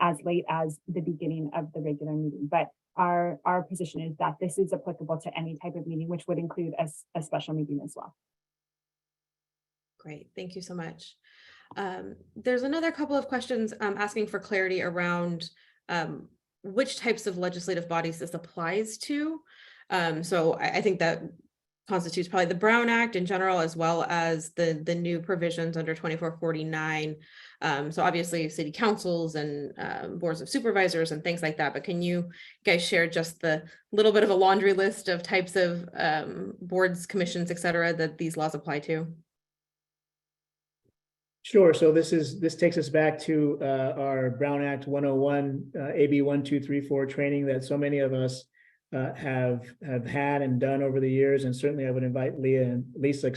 as late as the beginning of the regular meeting. But our position is that this is applicable to any type of meeting, which would include a special meeting as well. Great, thank you so much. There's another couple of questions asking for clarity around which types of legislative bodies this applies to. So I think that constitutes probably the Brown Act in general, as well as the new provisions under 2449. So obviously city councils and boards of supervisors and things like that. But can you guys share just the little bit of a laundry list of types of boards, commissions, et cetera, that these laws apply to? Sure. So this takes us back to our Brown Act 101, AB 1234 training that so many of us have had and done over the years. And certainly I would invite Lisa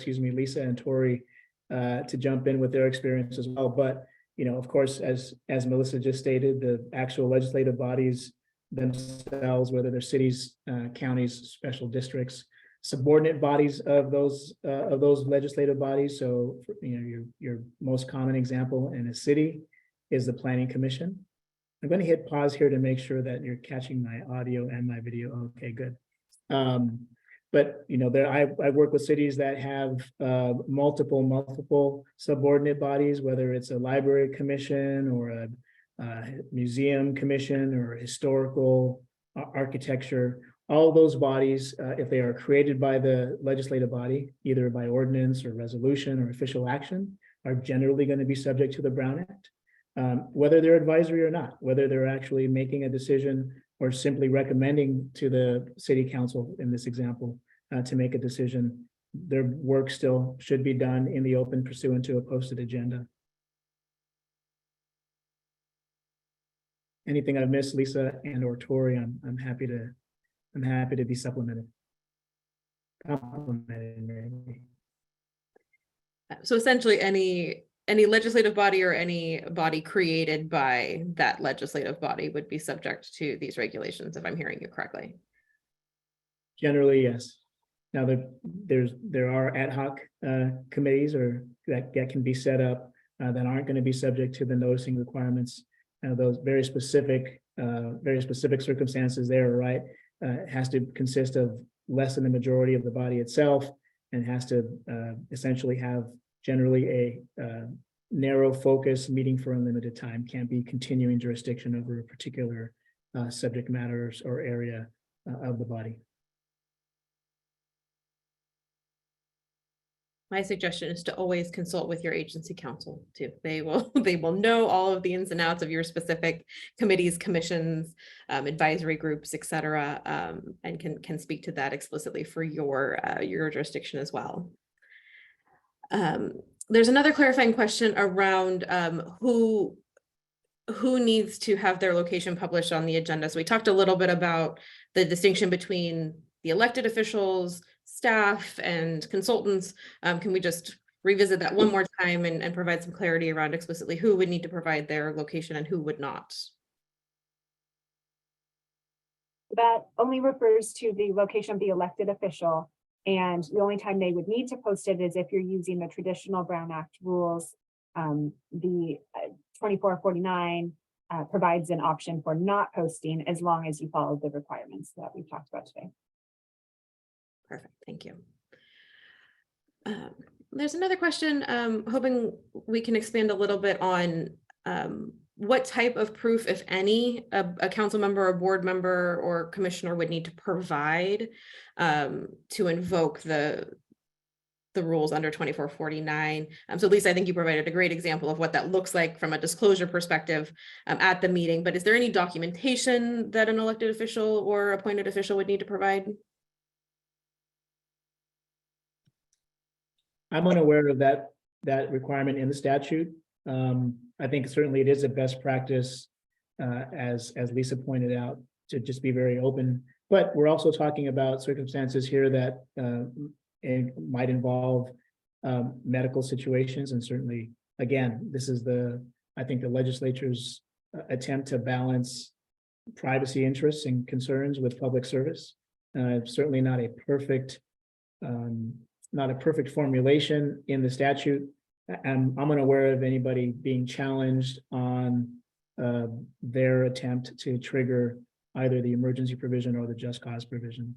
and Tori to jump in with their experience as well. But, of course, as Melissa just stated, the actual legislative bodies themselves, whether they're cities, counties, special districts, subordinate bodies of those legislative bodies. So, you know, your most common example in a city is the Planning Commission. I'm going to hit pause here to make sure that you're catching my audio and my video. Okay, good. But you know, I work with cities that have multiple subordinate bodies, whether it's a library commission or a museum commission or historical architecture. All those bodies, if they are created by the legislative body, either by ordinance or resolution or official action, are generally going to be subject to the Brown Act. Whether they're advisory or not, whether they're actually making a decision or simply recommending to the city council in this example to make a decision, their work still should be done in the open pursuant to a posted agenda. Anything I've missed, Lisa and or Tori, I'm happy to be supplemented. Complimented, maybe. So essentially, any legislative body or any body created by that legislative body would be subject to these regulations, if I'm hearing you correctly. Generally, yes. Now there are ad hoc committees or that can be set up that aren't going to be subject to the noticing requirements. Those very specific circumstances there, right? It has to consist of less than the majority of the body itself, and has to essentially have generally a narrow focus, meeting for a limited time, can't be continuing jurisdiction over a particular subject matters or area of the body. My suggestion is to always consult with your agency counsel too. They will know all of the ins and outs of your specific committees, commissions, advisory groups, et cetera, and can speak to that explicitly for your jurisdiction as well. There's another clarifying question around who needs to have their location published on the agenda. So we talked a little bit about the distinction between the elected officials, staff, and consultants. Can we just revisit that one more time and provide some clarity around explicitly who would need to provide their location and who would not? That only refers to the location of the elected official. And the only time they would need to post it is if you're using the traditional Brown Act rules. The 2449 provides an option for not posting as long as you follow the requirements that we've talked about today. Perfect, thank you. There's another question, hoping we can expand a little bit on what type of proof, if any, a council member, a board member, or commissioner would need to provide to invoke the rules under 2449. So Lisa, I think you provided a great example of what that looks like from a disclosure perspective at the meeting, but is there any documentation that an elected official or appointed official would need to provide? I'm unaware of that requirement in the statute. I think certainly it is a best practice, as Lisa pointed out, to just be very open. But we're also talking about circumstances here that it might involve medical situations, and certainly, again, this is I think the legislature's attempt to balance privacy interests and concerns with public service. Certainly not a perfect formulation in the statute. I'm unaware of anybody being challenged on their attempt to trigger either the emergency provision or the just cause provision.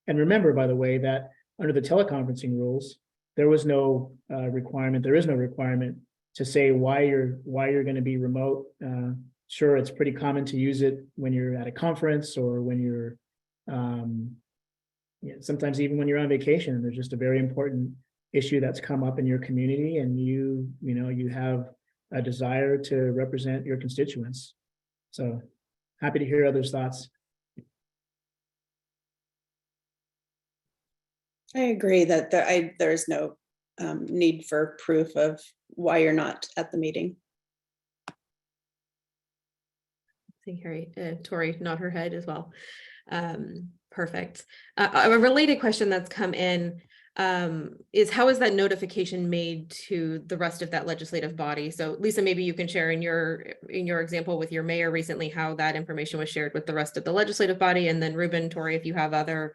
And remember, by the way, that under the teleconferencing rules, there is no requirement to say why you're going to be remote. Sure, it's pretty common to use it when you're at a conference or when you're sometimes even when you're on vacation. There's just a very important issue that's come up in your community, and you have a desire to represent your constituents. So happy to hear others' thoughts. I agree that there's no need for proof of why you're not at the meeting. See Tori nod her head as well. Perfect. A related question that's come in, is how is that notification made to the rest of that legislative body? So Lisa, maybe you can share in your example with your mayor recently, how that information was shared with the rest of the legislative body. And then Ruben, Tori, if you have other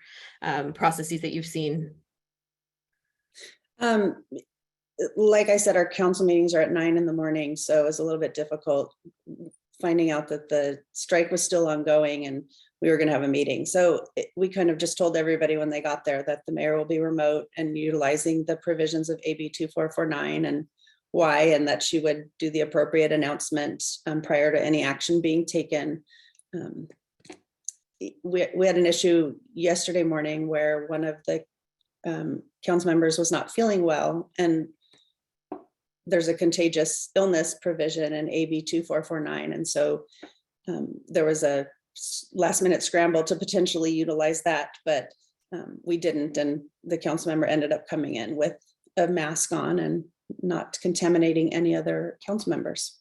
processes that you've seen. Like I said, our council meetings are at 9 in the morning, so it's a little bit difficult finding out that the strike was still ongoing and we were going to have a meeting. So we kind of just told everybody when they got there that the mayor will be remote and utilizing the provisions of AB 2449 and why, and that she would do the appropriate announcement prior to any action being taken. We had an issue yesterday morning where one of the council members was not feeling well, and there's a contagious illness provision in AB 2449. And so there was a last minute scramble to potentially utilize that, but we didn't. And the council member ended up coming in with a mask on and not contaminating any other council members.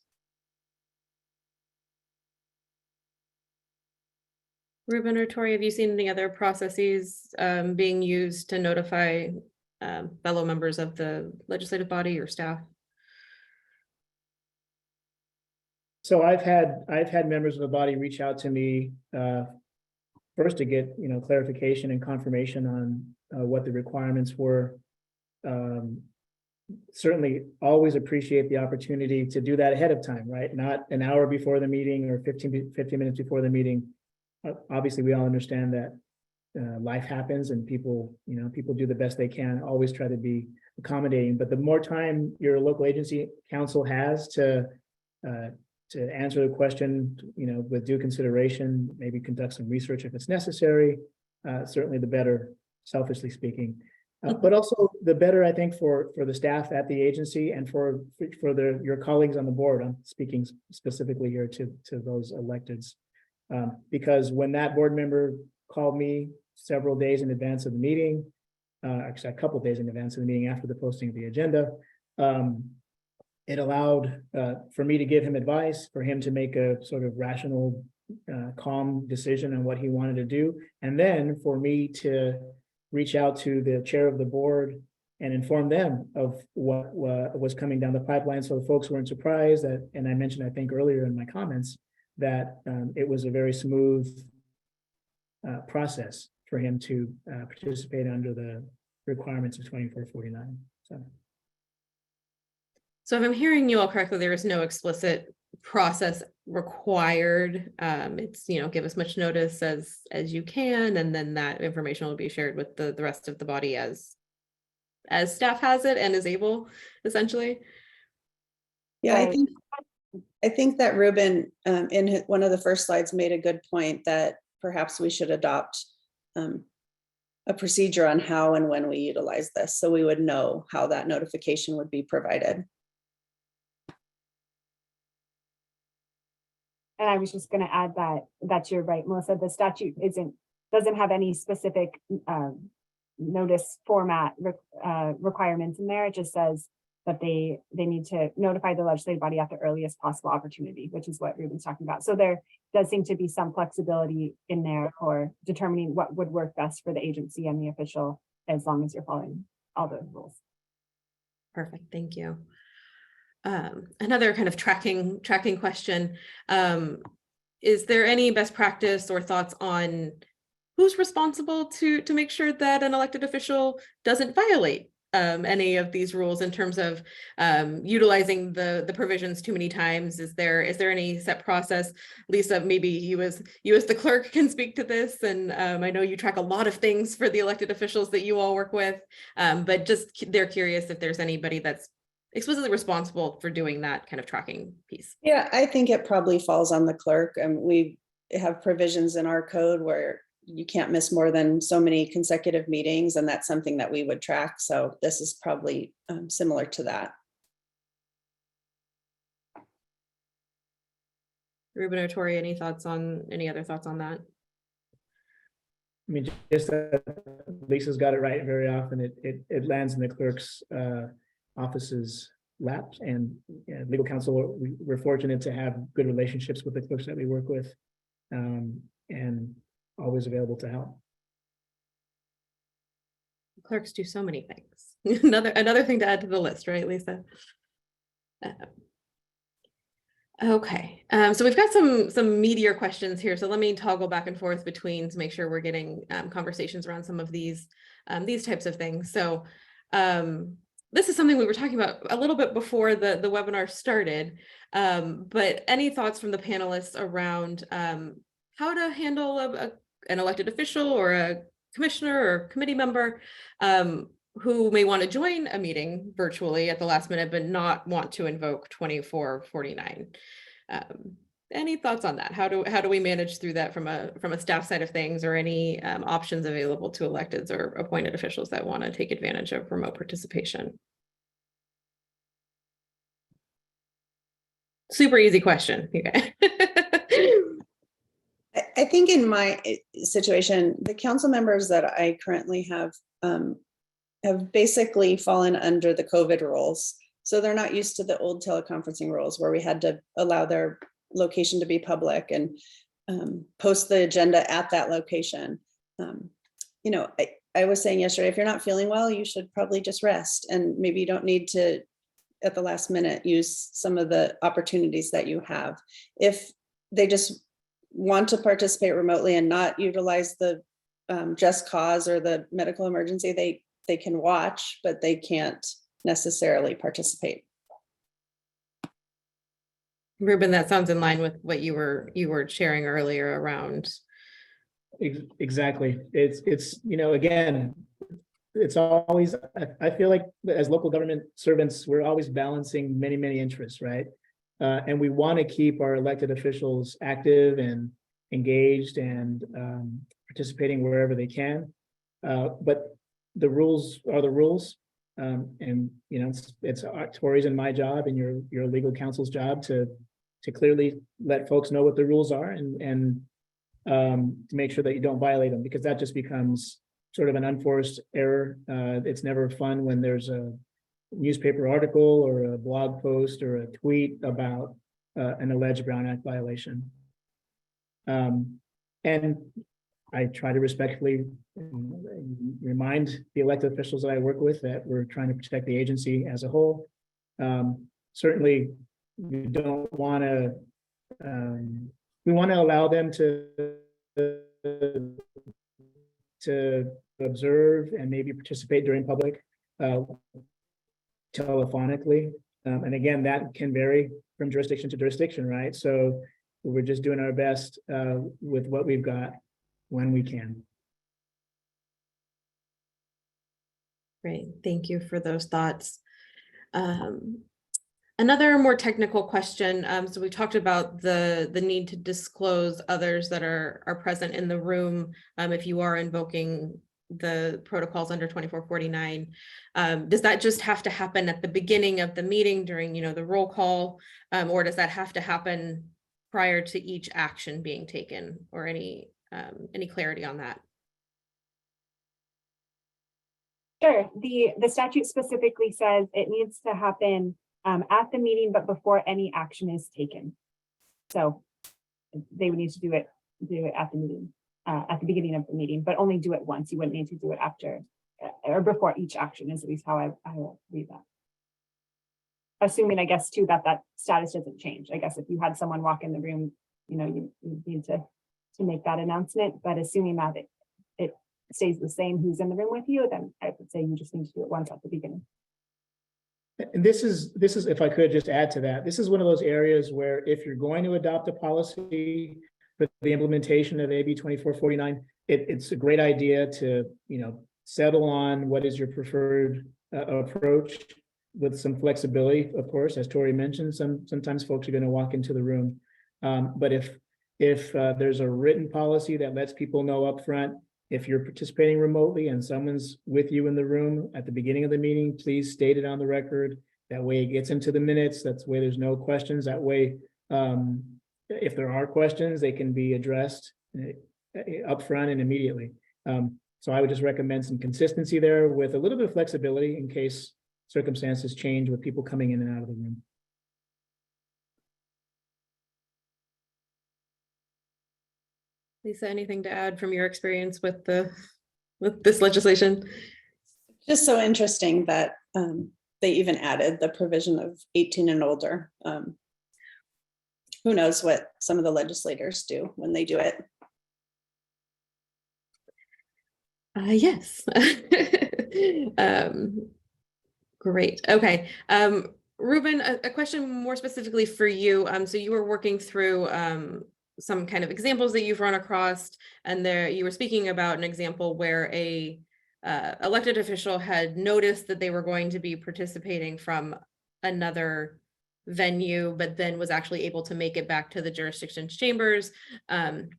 Ruben or Tori, have you seen any other processes being used to notify fellow members of the legislative body or staff? So I've had members of the body reach out to me first to get, clarification and confirmation on what the requirements were. Certainly always appreciate the opportunity to do that ahead of time, right? Not an hour before the meeting or 15 minutes before the meeting. Obviously, we all understand that life happens and people do the best they can, always try to be accommodating. But the more time your local agency council has to answer the question, with due consideration, maybe conduct some research if it's necessary, certainly the better, selfishly speaking. But also the better, I think, for the staff at the agency and for your colleagues on the board. I'm speaking specifically here to those electeds. Because when that board member called me several days in advance of the meeting, actually a couple of days in advance of the meeting after the posting of the agenda, it allowed for me to give him advice, for him to make a sort of rational, calm decision on what he wanted to do, and then for me to reach out to the chair of the board and inform them of what was coming down the pipeline, so the folks weren't surprised that, and I mentioned, I think earlier in my comments, that it was a very smooth process for him to participate under the requirements of 2449. So if I'm hearing you all correctly, there is no explicit process required. It's, give as much notice as you can, and then that information will be shared with the rest of the body as staff has it and is able, essentially. Yeah, I think that Ruben, in one of the first slides, made a good point that perhaps we should adopt a procedure on how and when we utilize this, so we would know how that notification would be provided. And I was just going to add that you're right, Melissa. The statute doesn't have any specific notice format requirements in there. It just says that they need to notify the legislative body at the earliest possible opportunity, which is what Ruben's talking about. So there does seem to be some flexibility in there for determining what would work best for the agency and the official, as long as you're following all the rules. Perfect, thank you. Another kind of tracking question. Is there any best practice or thoughts on who's responsible to make sure that an elected official doesn't violate any of these rules in terms of utilizing the provisions too many times? Is there any set process? Lisa, maybe you as the clerk can speak to this, and I know you track a lot of things for the elected officials that you all work with, but just they're curious if there's anybody that's explicitly responsible for doing that kind of tracking piece. Yeah, I think it probably falls on the clerk, and we have provisions in our code where you can't miss more than so many consecutive meetings, and that's something that we would track. So this is probably similar to that. Ruben or Tori, any other thoughts on that? I mean, just that Lisa's got it right very often. It lands in the clerk's office's laps, and legal counsel, we're fortunate to have good relationships with the clerks that we work with, and always available to help. Clerks do so many things. Another thing to add to the list, right, Lisa? Okay, so we've got some meatier questions here. So let me toggle back and forth between to make sure we're getting conversations around some of these types of things. So this is something we were talking about a little bit before the webinar started. But any thoughts from the panelists around how to handle an elected official or a commissioner or committee member who may want to join a meeting virtually at the last minute, but not want to invoke 2449. Any thoughts on that? How do we manage through that from a staff side of things, or any options available to electeds or appointed officials that want to take advantage of remote participation? Super easy question. Okay. I think in my situation, the council members that I currently have basically fallen under the COVID rules. So they're not used to the old teleconferencing rules where we had to allow their location to be public and post the agenda at that location. You know, I was saying yesterday, if you're not feeling well, you should probably just rest, and maybe you don't need to, at the last minute, use some of the opportunities that you have. If they just want to participate remotely and not utilize the just cause or the medical emergency, they can watch, but they can't necessarily participate. Ruben, that sounds in line with what you were sharing earlier around. Exactly. It's, you know, again, it's always, I feel like as local government servants, we're always balancing many interests, right? And we want to keep our elected officials active and engaged and participating wherever they can. But the rules are the rules. And, you know, it's Tori's and my job and your legal counsel's job to clearly let folks know what the rules are and to make sure that you don't violate them, because that just becomes sort of an unforced error. It's never fun when there's a newspaper article or a blog post or a tweet about an alleged Brown Act violation. And I try to respectfully remind the elected officials that I work with that we're trying to protect the agency as a whole. Certainly, we don't want to, we want to allow them to observe and maybe participate during public telephonically. And again, that can vary from jurisdiction to jurisdiction, right? So we're just doing our best with what we've got when we can. Great, thank you for those thoughts. Another more technical question. So we talked about the need to disclose others that are present in the room if you are invoking the protocols under 2449. Does that just have to happen at the beginning of the meeting during, you know, the roll call, or does that have to happen prior to each action being taken, or any clarity on that? Sure. The statute specifically says it needs to happen at the meeting, but before any action is taken. So they would need to do it at the meeting, at the beginning of the meeting, but only do it once. You wouldn't need to do it after or before each action, is at least how I will read that. Assuming, I guess, too, that status doesn't change. I guess if you had someone walk in the room, you know, you need to make that announcement, but assuming that it stays the same who's in the room with you, then I would say you just need to do it once at the beginning. And this is, if I could just add to that, this is one of those areas where if you're going to adopt a policy for the implementation of AB 2449, it's a great idea to, you know, settle on what is your preferred approach with some flexibility, of course, as Tori mentioned. Sometimes folks are going to walk into the room, but if there's a written policy that lets people know up front, if you're participating remotely and someone's with you in the room at the beginning of the meeting, please state it on the record. That way it gets into the minutes. That's way there's no questions. That way, if there are questions, they can be addressed upfront and immediately. So I would just recommend some consistency there with a little bit of flexibility in case circumstances change with people coming in and out of the room. Lisa, anything to add from your experience with this legislation? Just so interesting that they even added the provision of 18 and older. Who knows what some of the legislators do when they do it. Yes. Great. Okay. Ruben, a question more specifically for you. So you were working through some kind of examples that you've run across, and there you were speaking about an example where a elected official had noticed that they were going to be participating from another venue, but then was actually able to make it back to the jurisdiction chambers, and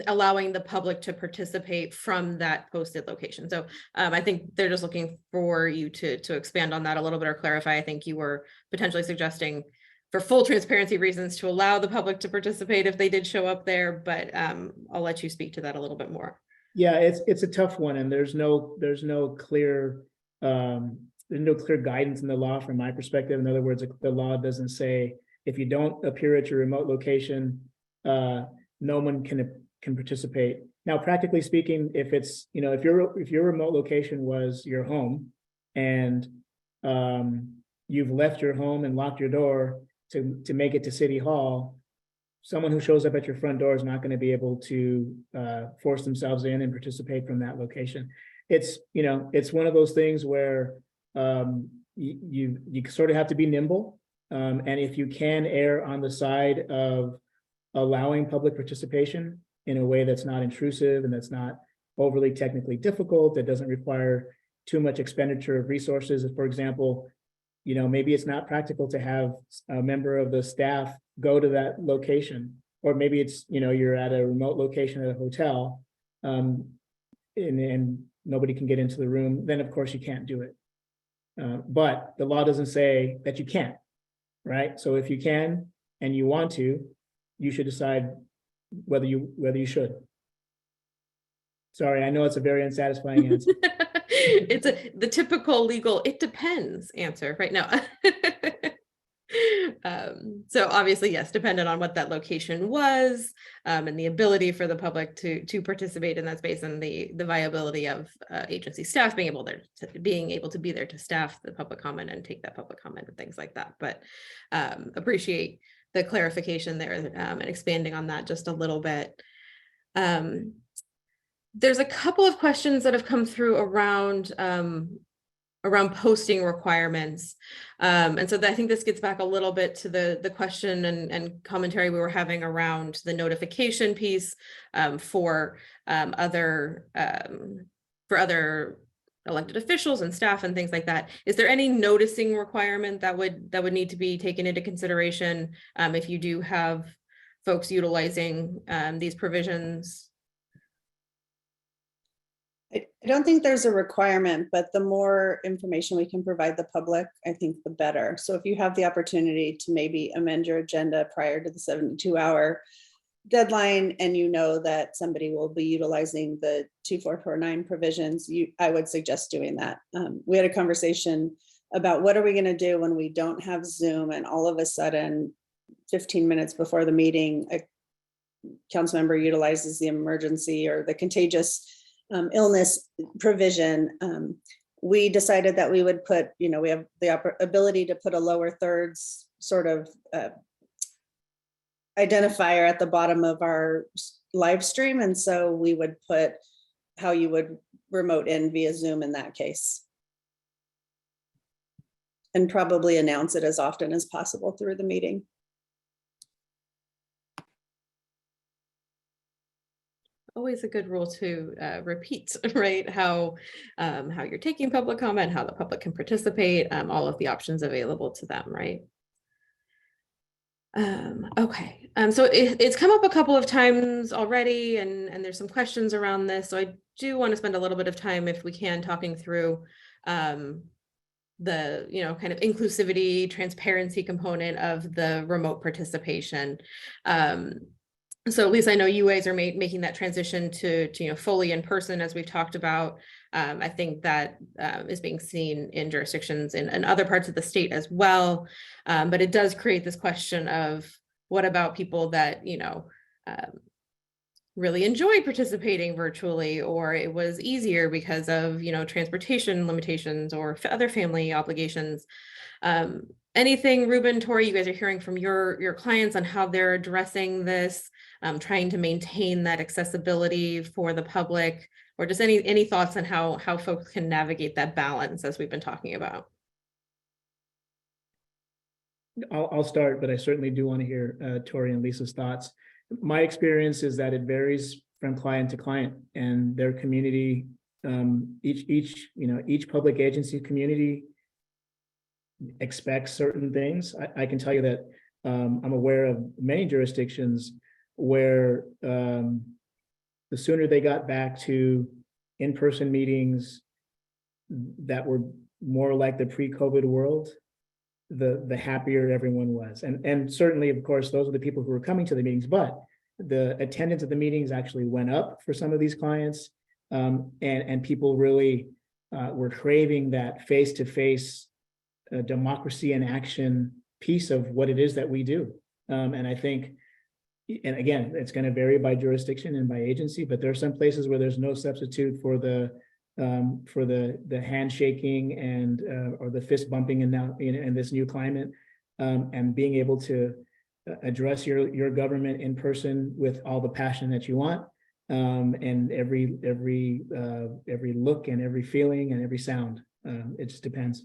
allowing the public to participate from that posted location. So I think they're just looking for you to expand on that a little bit or clarify. I think you were potentially suggesting, for full transparency reasons, to allow the public to participate if they did show up there, but I'll let you speak to that a little bit more. Yeah, it's a tough one, and there's no clear guidance in the law from my perspective. In other words, the law doesn't say if you don't appear at your remote location, no one can participate. Now, practically speaking, if it's, if your remote location was your home and you've left your home and locked your door to make it to City Hall, someone who shows up at your front door is not going to be able to force themselves in and participate from that location. It's one of those things where you sort of have to be nimble, and if you can err on the side of allowing public participation in a way that's not intrusive and that's not overly technically difficult, that doesn't require too much expenditure of resources. For example, maybe it's not practical to have a member of the staff go to that location, or maybe it's, you're at a remote location at a hotel, and nobody can get into the room, then of course you can't do it. But the law doesn't say that you can't, right? So if you can and you want to, you should decide whether you should. Sorry, I know it's a very unsatisfying answer. It's the typical legal "it depends" answer right now. So obviously, yes, dependent on what that location was, and the ability for the public to participate in that space, and the viability of agency staff being able to be there to staff the public comment and take that public comment and things like that. But appreciate the clarification there, and expanding on that just a little bit. There's a couple of questions that have come through around posting requirements. And so I think this gets back a little bit to the question and commentary we were having around the notification piece for other elected officials and staff and things like that. Is there any noticing requirement that would need to be taken into consideration if you do have folks utilizing these provisions? I don't think there's a requirement, but the more information we can provide the public, I think the better. So if you have the opportunity to maybe amend your agenda prior to the 72-hour deadline, and that somebody will be utilizing the 2449 provisions, I would suggest doing that. We had a conversation about what are we going to do when we don't have Zoom, and all of a sudden 15 minutes before the meeting, a council member utilizes the emergency or the contagious illness provision. We decided that we would put, we have the ability to put a lower thirds sort of identifier at the bottom of our live stream. And so we would put how you would remote in via Zoom in that case. And probably announce it as often as possible through the meeting. Always a good rule to repeat, right? How you're taking public comment, how the public can participate, all of the options available to them, right? Okay, so it's come up a couple of times already, and there's some questions around this. So I do want to spend a little bit of time, if we can, talking through the kind of inclusivity, transparency component of the remote participation. So at least I know you guys are making that transition to fully in person, as we've talked about. I think that is being seen in jurisdictions in other parts of the state as well. But it does create this question of, what about people that really enjoyed participating virtually, or it was easier because of, transportation limitations or other family obligations. Anything, Ruben, Tori, you guys are hearing from your clients on how they're addressing this, trying to maintain that accessibility for the public, or just any thoughts on how folks can navigate that balance as we've been talking about? I'll start, but I certainly do want to hear Tori and Lisa's thoughts. My experience is that it varies from client to client and their community. Each public agency community expects certain things. I can tell you that I'm aware of many jurisdictions where the sooner they got back to in-person meetings that were more like the pre-COVID world, the happier everyone was. And certainly, of course, those are the people who were coming to the meetings, but the attendance at the meetings actually went up for some of these clients. And people really were craving that face-to-face democracy in action piece of what it is that we do. And I think, and again, it's going to vary by jurisdiction and by agency, but there are some places where there's no substitute for the handshaking and or the fist bumping in this new climate, and being able to address your government in person with all the passion that you want, and every look and every feeling and every sound. It just depends.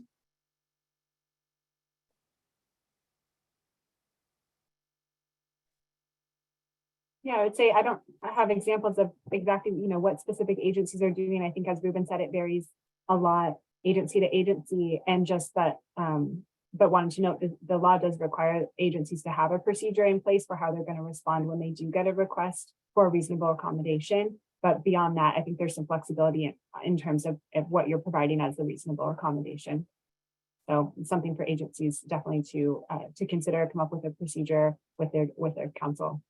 Yeah, I would say I don't have examples of exactly, what specific agencies are doing. I think as Ruben said, it varies a lot agency to agency, and just that, but wanted to note that the law does require agencies to have a procedure in place for how they're going to respond when they do get a request for a reasonable accommodation. But beyond that, I think there's some flexibility in terms of what you're providing as a reasonable accommodation. So it's something for agencies definitely to consider, come up with a procedure with their counsel.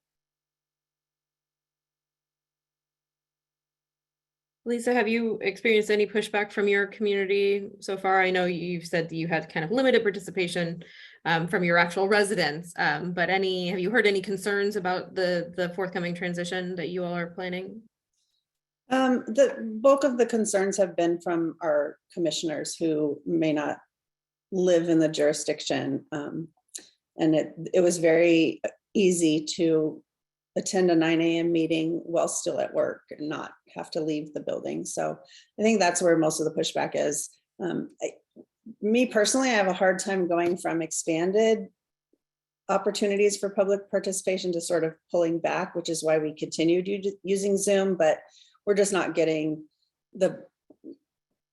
Lisa, have you experienced any pushback from your community so far? I know you've said that you had kind of limited participation from your actual residents, but have you heard any concerns about the forthcoming transition that you all are planning? The bulk of the concerns have been from our commissioners who may not live in the jurisdiction. And it was very easy to attend a 9 a.m. meeting while still at work and not have to leave the building. So I think that's where most of the pushback is. Me personally, I have a hard time going from expanded opportunities for public participation to sort of pulling back, which is why we continued using Zoom, but we're just not getting the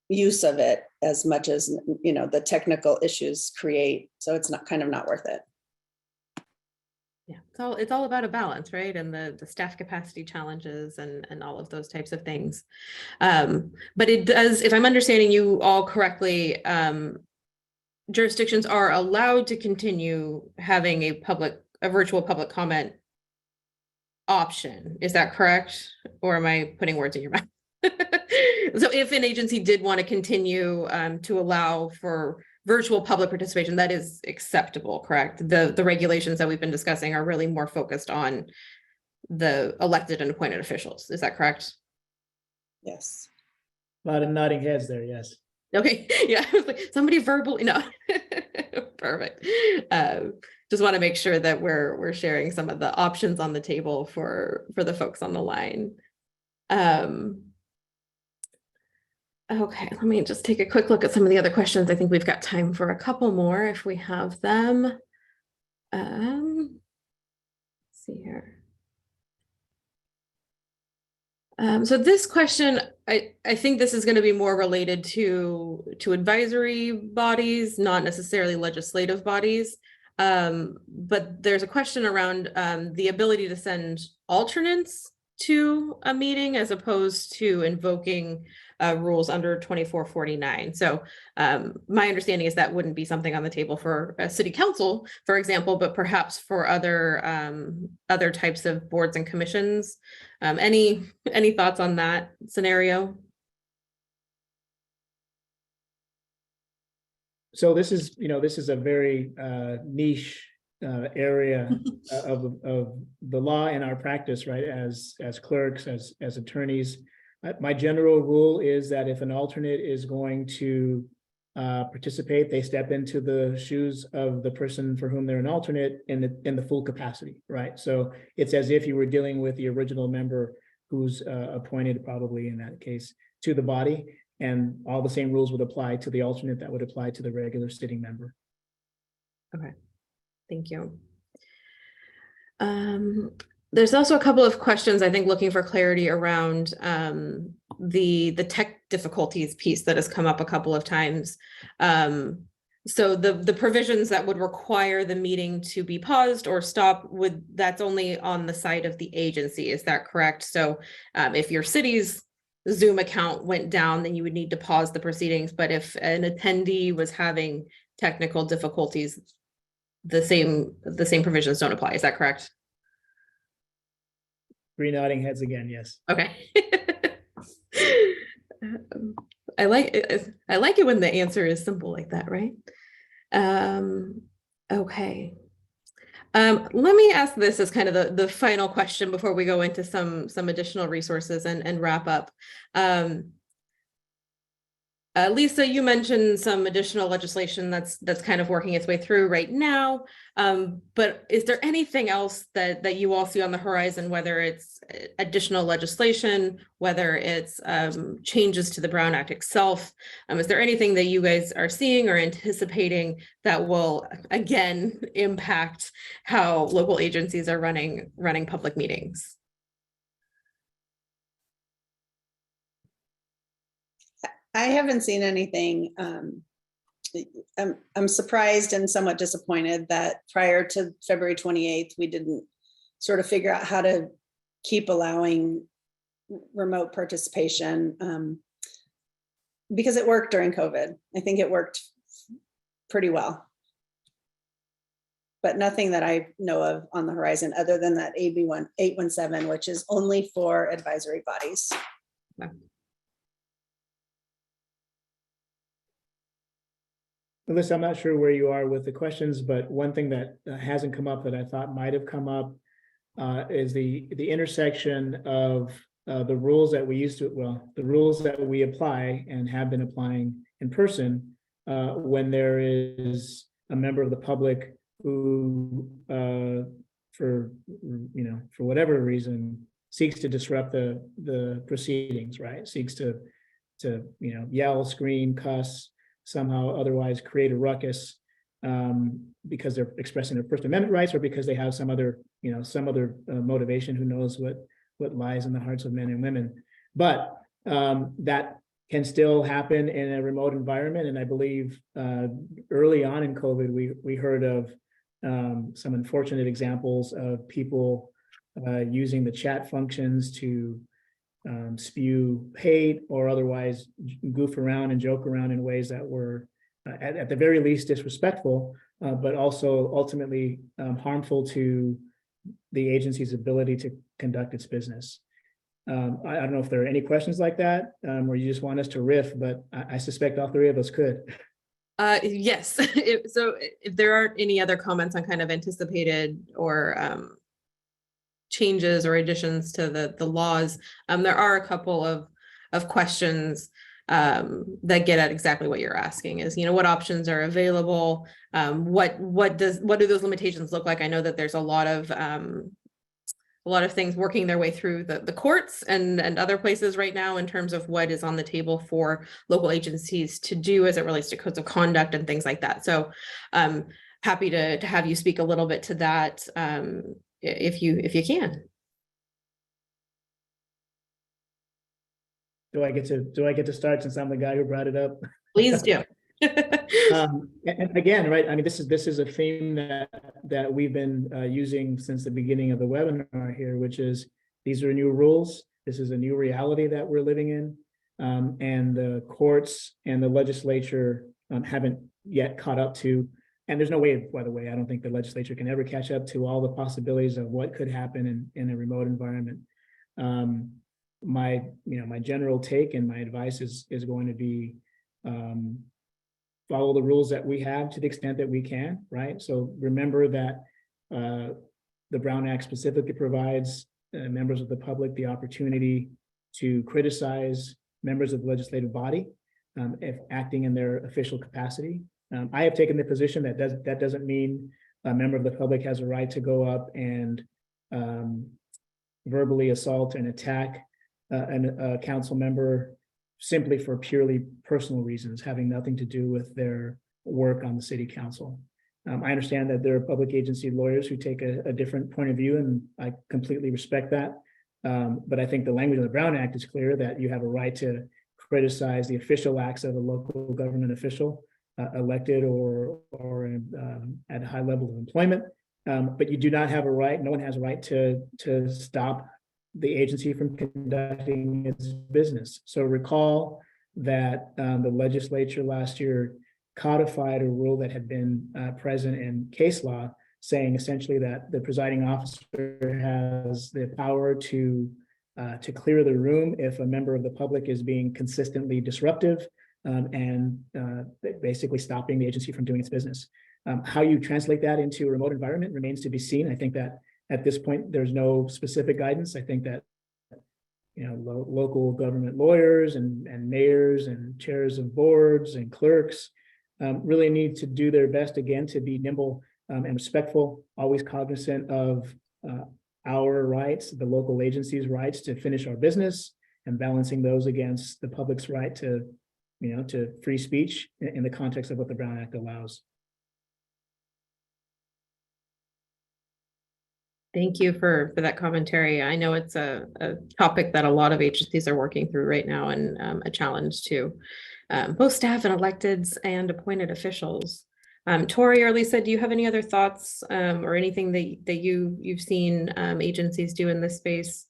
use of it as much as, the technical issues create. So it's not worth it. Yeah, it's all about a balance, right? And the staff capacity challenges and all of those types of things. But it does, if I'm understanding you all correctly, jurisdictions are allowed to continue having a virtual public comment option. Is that correct? Or am I putting words in your mouth? So if an agency did want to continue to allow for virtual public participation, that is acceptable, correct? The regulations that we've been discussing are really more focused on the elected and appointed officials. Is that correct? Yes. A lot of nodding heads there, yes. Okay, yeah, I was like, somebody verbally, no. Perfect. Just want to make sure that we're sharing some of the options on the table for the folks on the line. Okay, let me just take a quick look at some of the other questions. I think we've got time for a couple more if we have them. Let's see here. So this question, I think this is going to be more related to advisory bodies, not necessarily legislative bodies. But there's a question around the ability to send alternates to a meeting as opposed to invoking rules under 2449. So my understanding is that wouldn't be something on the table for a city council, for example, but perhaps for other types of boards and commissions. Any thoughts on that scenario? So this is a very niche area of the law and our practice, right? As clerks, as attorneys, my general rule is that if an alternate is going to participate, they step into the shoes of the person for whom they're an alternate in the full capacity, right? So it's as if you were dealing with the original member who's appointed, probably in that case, to the body, and all the same rules would apply to the alternate that would apply to the regular sitting member. Okay, thank you. There's also a couple of questions, I think, looking for clarity around the tech difficulties piece that has come up a couple of times. So the provisions that would require the meeting to be paused or stop that's only on the side of the agency, is that correct? So if your city's Zoom account went down, then you would need to pause the proceedings. But if an attendee was having technical difficulties, the same provisions don't apply. Is that correct? Three nodding heads again, yes. Okay. I like it when the answer is simple like that, right? Okay. Let me ask this as kind of the final question before we go into some additional resources and wrap up. Lisa, you mentioned some additional legislation that's kind of working its way through right now. But is there anything else that you all see on the horizon, whether it's additional legislation, whether it's changes to the Brown Act itself? Is there anything that you guys are seeing or anticipating that will again impact how local agencies are running public meetings? I haven't seen anything. I'm surprised and somewhat disappointed that prior to February 28th, we didn't sort of figure out how to keep allowing remote participation, because it worked during COVID. I think it worked pretty well. But nothing that I know of on the horizon other than that AB 817, which is only for advisory bodies. Okay. Alyssa, I'm not sure where you are with the questions, but one thing that hasn't come up that I thought might have come up is the intersection of the rules that we used to, the rules that we apply and have been applying in person when there is a member of the public who, for whatever reason, seeks to disrupt the proceedings, right? Seeks to yell, scream, cuss, somehow otherwise create a ruckus because they're expressing their First Amendment rights, or because they have some other motivation. Who knows what lies in the hearts of men and women? But that can still happen in a remote environment. And I believe early on in COVID, we heard of some unfortunate examples of people using the chat functions to spew hate or otherwise goof around and joke around in ways that were at the very least disrespectful, but also ultimately harmful to the agency's ability to conduct its business. I don't know if there are any questions like that, or you just want us to riff, but I suspect all three of us could. Yes. So if there aren't any other comments on kind of anticipated or changes or additions to the laws, there are a couple of questions that get at exactly what you're asking, is what options are available, what do those limitations look like? I know that there's a lot of things working their way through the courts and other places right now in terms of what is on the table for local agencies to do as it relates to codes of conduct and things like that. So happy to have you speak a little bit to that if you can. Do I get to start, since I'm the guy who brought it up? Please do. And again, right, I mean, this is a theme that we've been using since the beginning of the webinar here, which is these are new rules. This is a new reality that we're living in, and the courts and the legislature haven't yet caught up to. And there's no way, by the way, I don't think the legislature can ever catch up to all the possibilities of what could happen in a remote environment. My general take and my advice is going to be follow the rules that we have to the extent that we can, right? So remember that the Brown Act specifically provides members of the public the opportunity to criticize members of the legislative body if acting in their official capacity. I have taken the position that that doesn't mean a member of the public has a right to go up and verbally assault and attack a council member simply for purely personal reasons, having nothing to do with their work on the city council. I understand that there are public agency lawyers who take a different point of view, and I completely respect that. But I think the language of the Brown Act is clear that you have a right to criticize the official acts of a local government official, elected or at a high level of employment. But you do not have a right, no one has a right to stop the agency from conducting its business. So recall that the legislature last year codified a rule that had been present in case law, saying essentially that the presiding officer has the power to clear the room if a member of the public is being consistently disruptive and basically stopping the agency from doing its business. How you translate that into a remote environment remains to be seen. I think that at this point, there's no specific guidance. I think that local government lawyers and mayors and chairs of boards and clerks really need to do their best again to be nimble and respectful, always cognizant of our rights, the local agency's rights to finish our business, and balancing those against the public's right to free speech in the context of what the Brown Act allows. Thank you for that commentary. I know it's a topic that a lot of agencies are working through right now, and a challenge to both staff and electeds and appointed officials. Tori or Lisa, do you have any other thoughts or anything that you've seen agencies do in this space?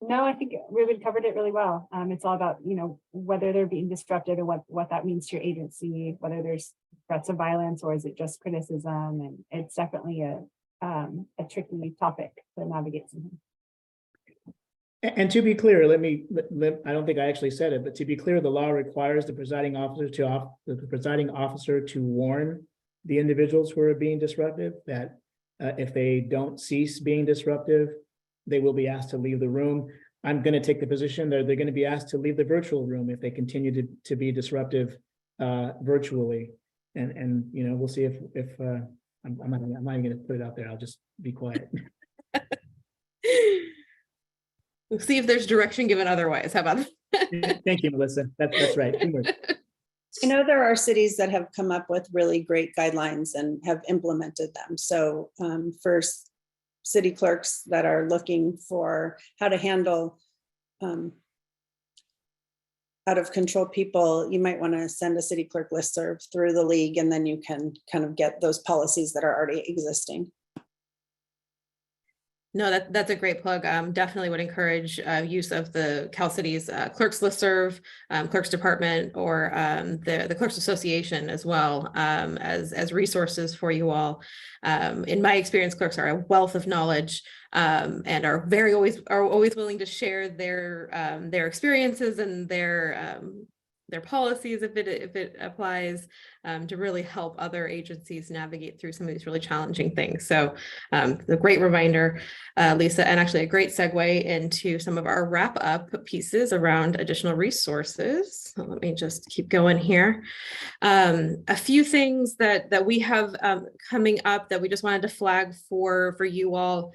No, I think Ruben covered it really well. It's all about, whether they're being disruptive and what that means to your agency, whether there's threats of violence or is it just criticism. And it's definitely a tricky topic to navigate. And to be clear, I don't think I actually said it, but to be clear, the law requires the presiding officer to warn the individuals who are being disruptive that if they don't cease being disruptive, they will be asked to leave the room. I'm going to take the position that they're going to be asked to leave the virtual room if they continue to be disruptive virtually. And we'll see if I'm not even going to put it out there. I'll just be quiet. We'll see if there's direction given otherwise. How about that? Thank you, Melissa. That's right. I know there are cities that have come up with really great guidelines and have implemented them. So for city clerks that are looking for how to handle out of control people, you might want to send a city clerk listserv through the league, and then you can kind of get those policies that are already existing. No, that's a great plug. Definitely would encourage use of the Cal Cities Clerks Listserv, Clerks Department, or the Clerks Association as well as resources for you all. In my experience, clerks are a wealth of knowledge and are always willing to share their experiences and their policies if it applies to really help other agencies navigate through some of these really challenging things. So a great reminder, Lisa, and actually a great segue into some of our wrap up pieces around additional resources. So let me just keep going here. A few things that we have coming up that we just wanted to flag for you all.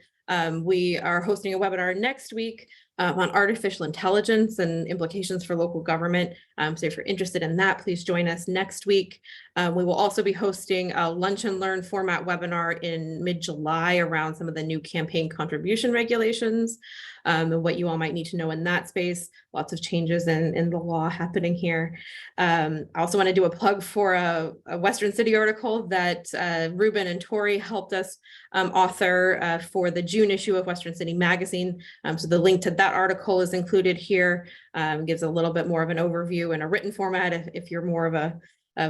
We are hosting a webinar next week on artificial intelligence and implications for local government. So if you're interested in that, please join us next week. We will also be hosting a lunch and learn format webinar in mid-July around some of the new campaign contribution regulations and what you all might need to know in that space. Lots of changes in the law happening here. I also want to do a plug for a Western City article that Ruben and Tori helped us author for the June issue of Western City Magazine. So the link to that article is included here. Gives a little bit more of an overview in a written format if you're more of a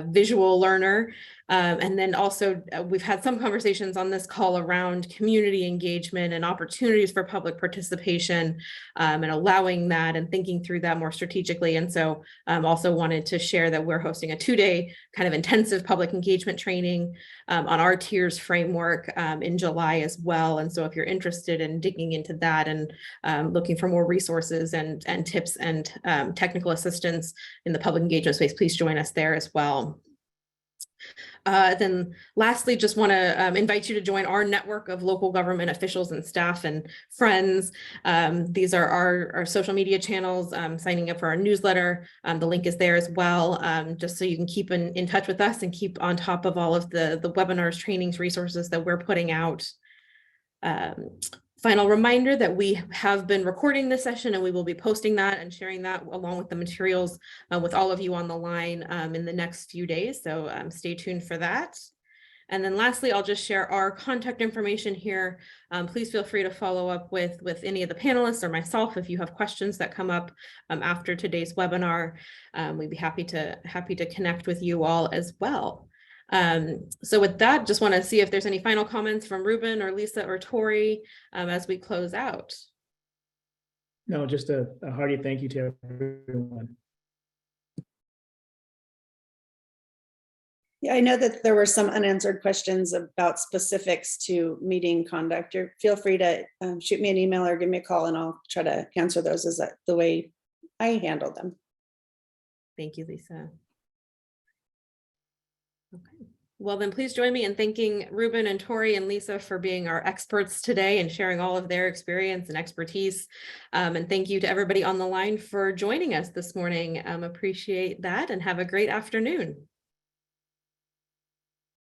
visual learner. And then also we've had some conversations on this call around community engagement and opportunities for public participation and allowing that and thinking through that more strategically. And so also wanted to share that we're hosting a 2-day kind of intensive public engagement training on our tiers framework in July as well. And so if you're interested in digging into that and looking for more resources and tips and technical assistance in the public engagement space, please join us there as well. Then lastly, just want to invite you to join our network of local government officials and staff and friends. These are our social media channels, signing up for our newsletter. The link is there as well, just so you can keep in touch with us and keep on top of all of the webinars, trainings, resources that we're putting out. Final reminder that we have been recording this session and we will be posting that and sharing that along with the materials with all of you on the line in the next few days. So stay tuned for that. And then lastly, I'll just share our contact information here. Please feel free to follow up with any of the panelists or myself if you have questions that come up after today's webinar. We'd be happy to connect with you all as well. So with that, just want to see if there's any final comments from Ruben or Lisa or Tori as we close out. No, just a hearty thank you to everyone. Yeah, I know that there were some unanswered questions about specifics to meeting conduct. Feel free to shoot me an email or give me a call and I'll try to answer those as the way I handle them. Thank you, Lisa. Okay. Well, then please join me in thanking Ruben and Tori and Lisa for being our experts today and sharing all of their experience and expertise. And thank you to everybody on the line for joining us this morning. Appreciate that and have a great afternoon.